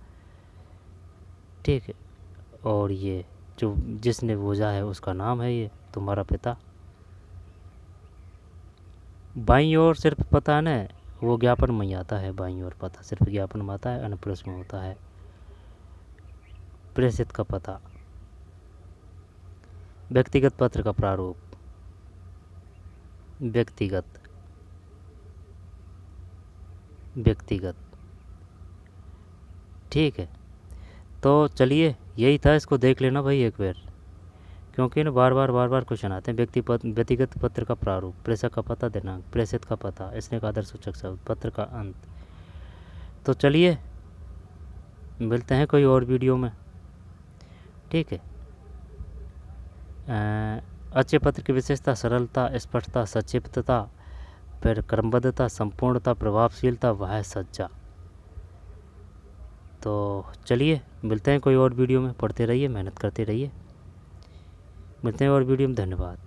ठीक है। और ये जो जिसने भेजा है उसका नाम है ये तुम्हारा पिता। बाईं ओर सिर्फ पता न वो ज्ञापन में ही आता है, बाईं ओर पता सिर्फ ज्ञापन में आता है, अनुप्रेस में होता है प्रेषित का पता। व्यक्तिगत पत्र का प्रारूप, व्यक्तिगत, ठीक है। तो चलिए यही था, इसको देख लेना भाई एक बार, क्योंकि ना बार बार क्वेश्चन आते हैं। व्यक्तिगत पत्र का प्रारूप, प्रेषक का पता, दिनांक, प्रेषित का पता, इसने का आदर्श सूचक शब्द, पत्र का अंत। तो चलिए मिलते हैं कोई और वीडियो में, ठीक है। अच्छे पत्र की विशेषता सरलता, स्पष्टता, संक्षिप्तता, फिर क्रमबद्धता, संपूर्णता, प्रभावशीलता, वह सज्जा। तो चलिए मिलते हैं कोई और वीडियो में, पढ़ते रहिए, मेहनत करते रहिए, मिलते हैं और वीडियो में। धन्यवाद।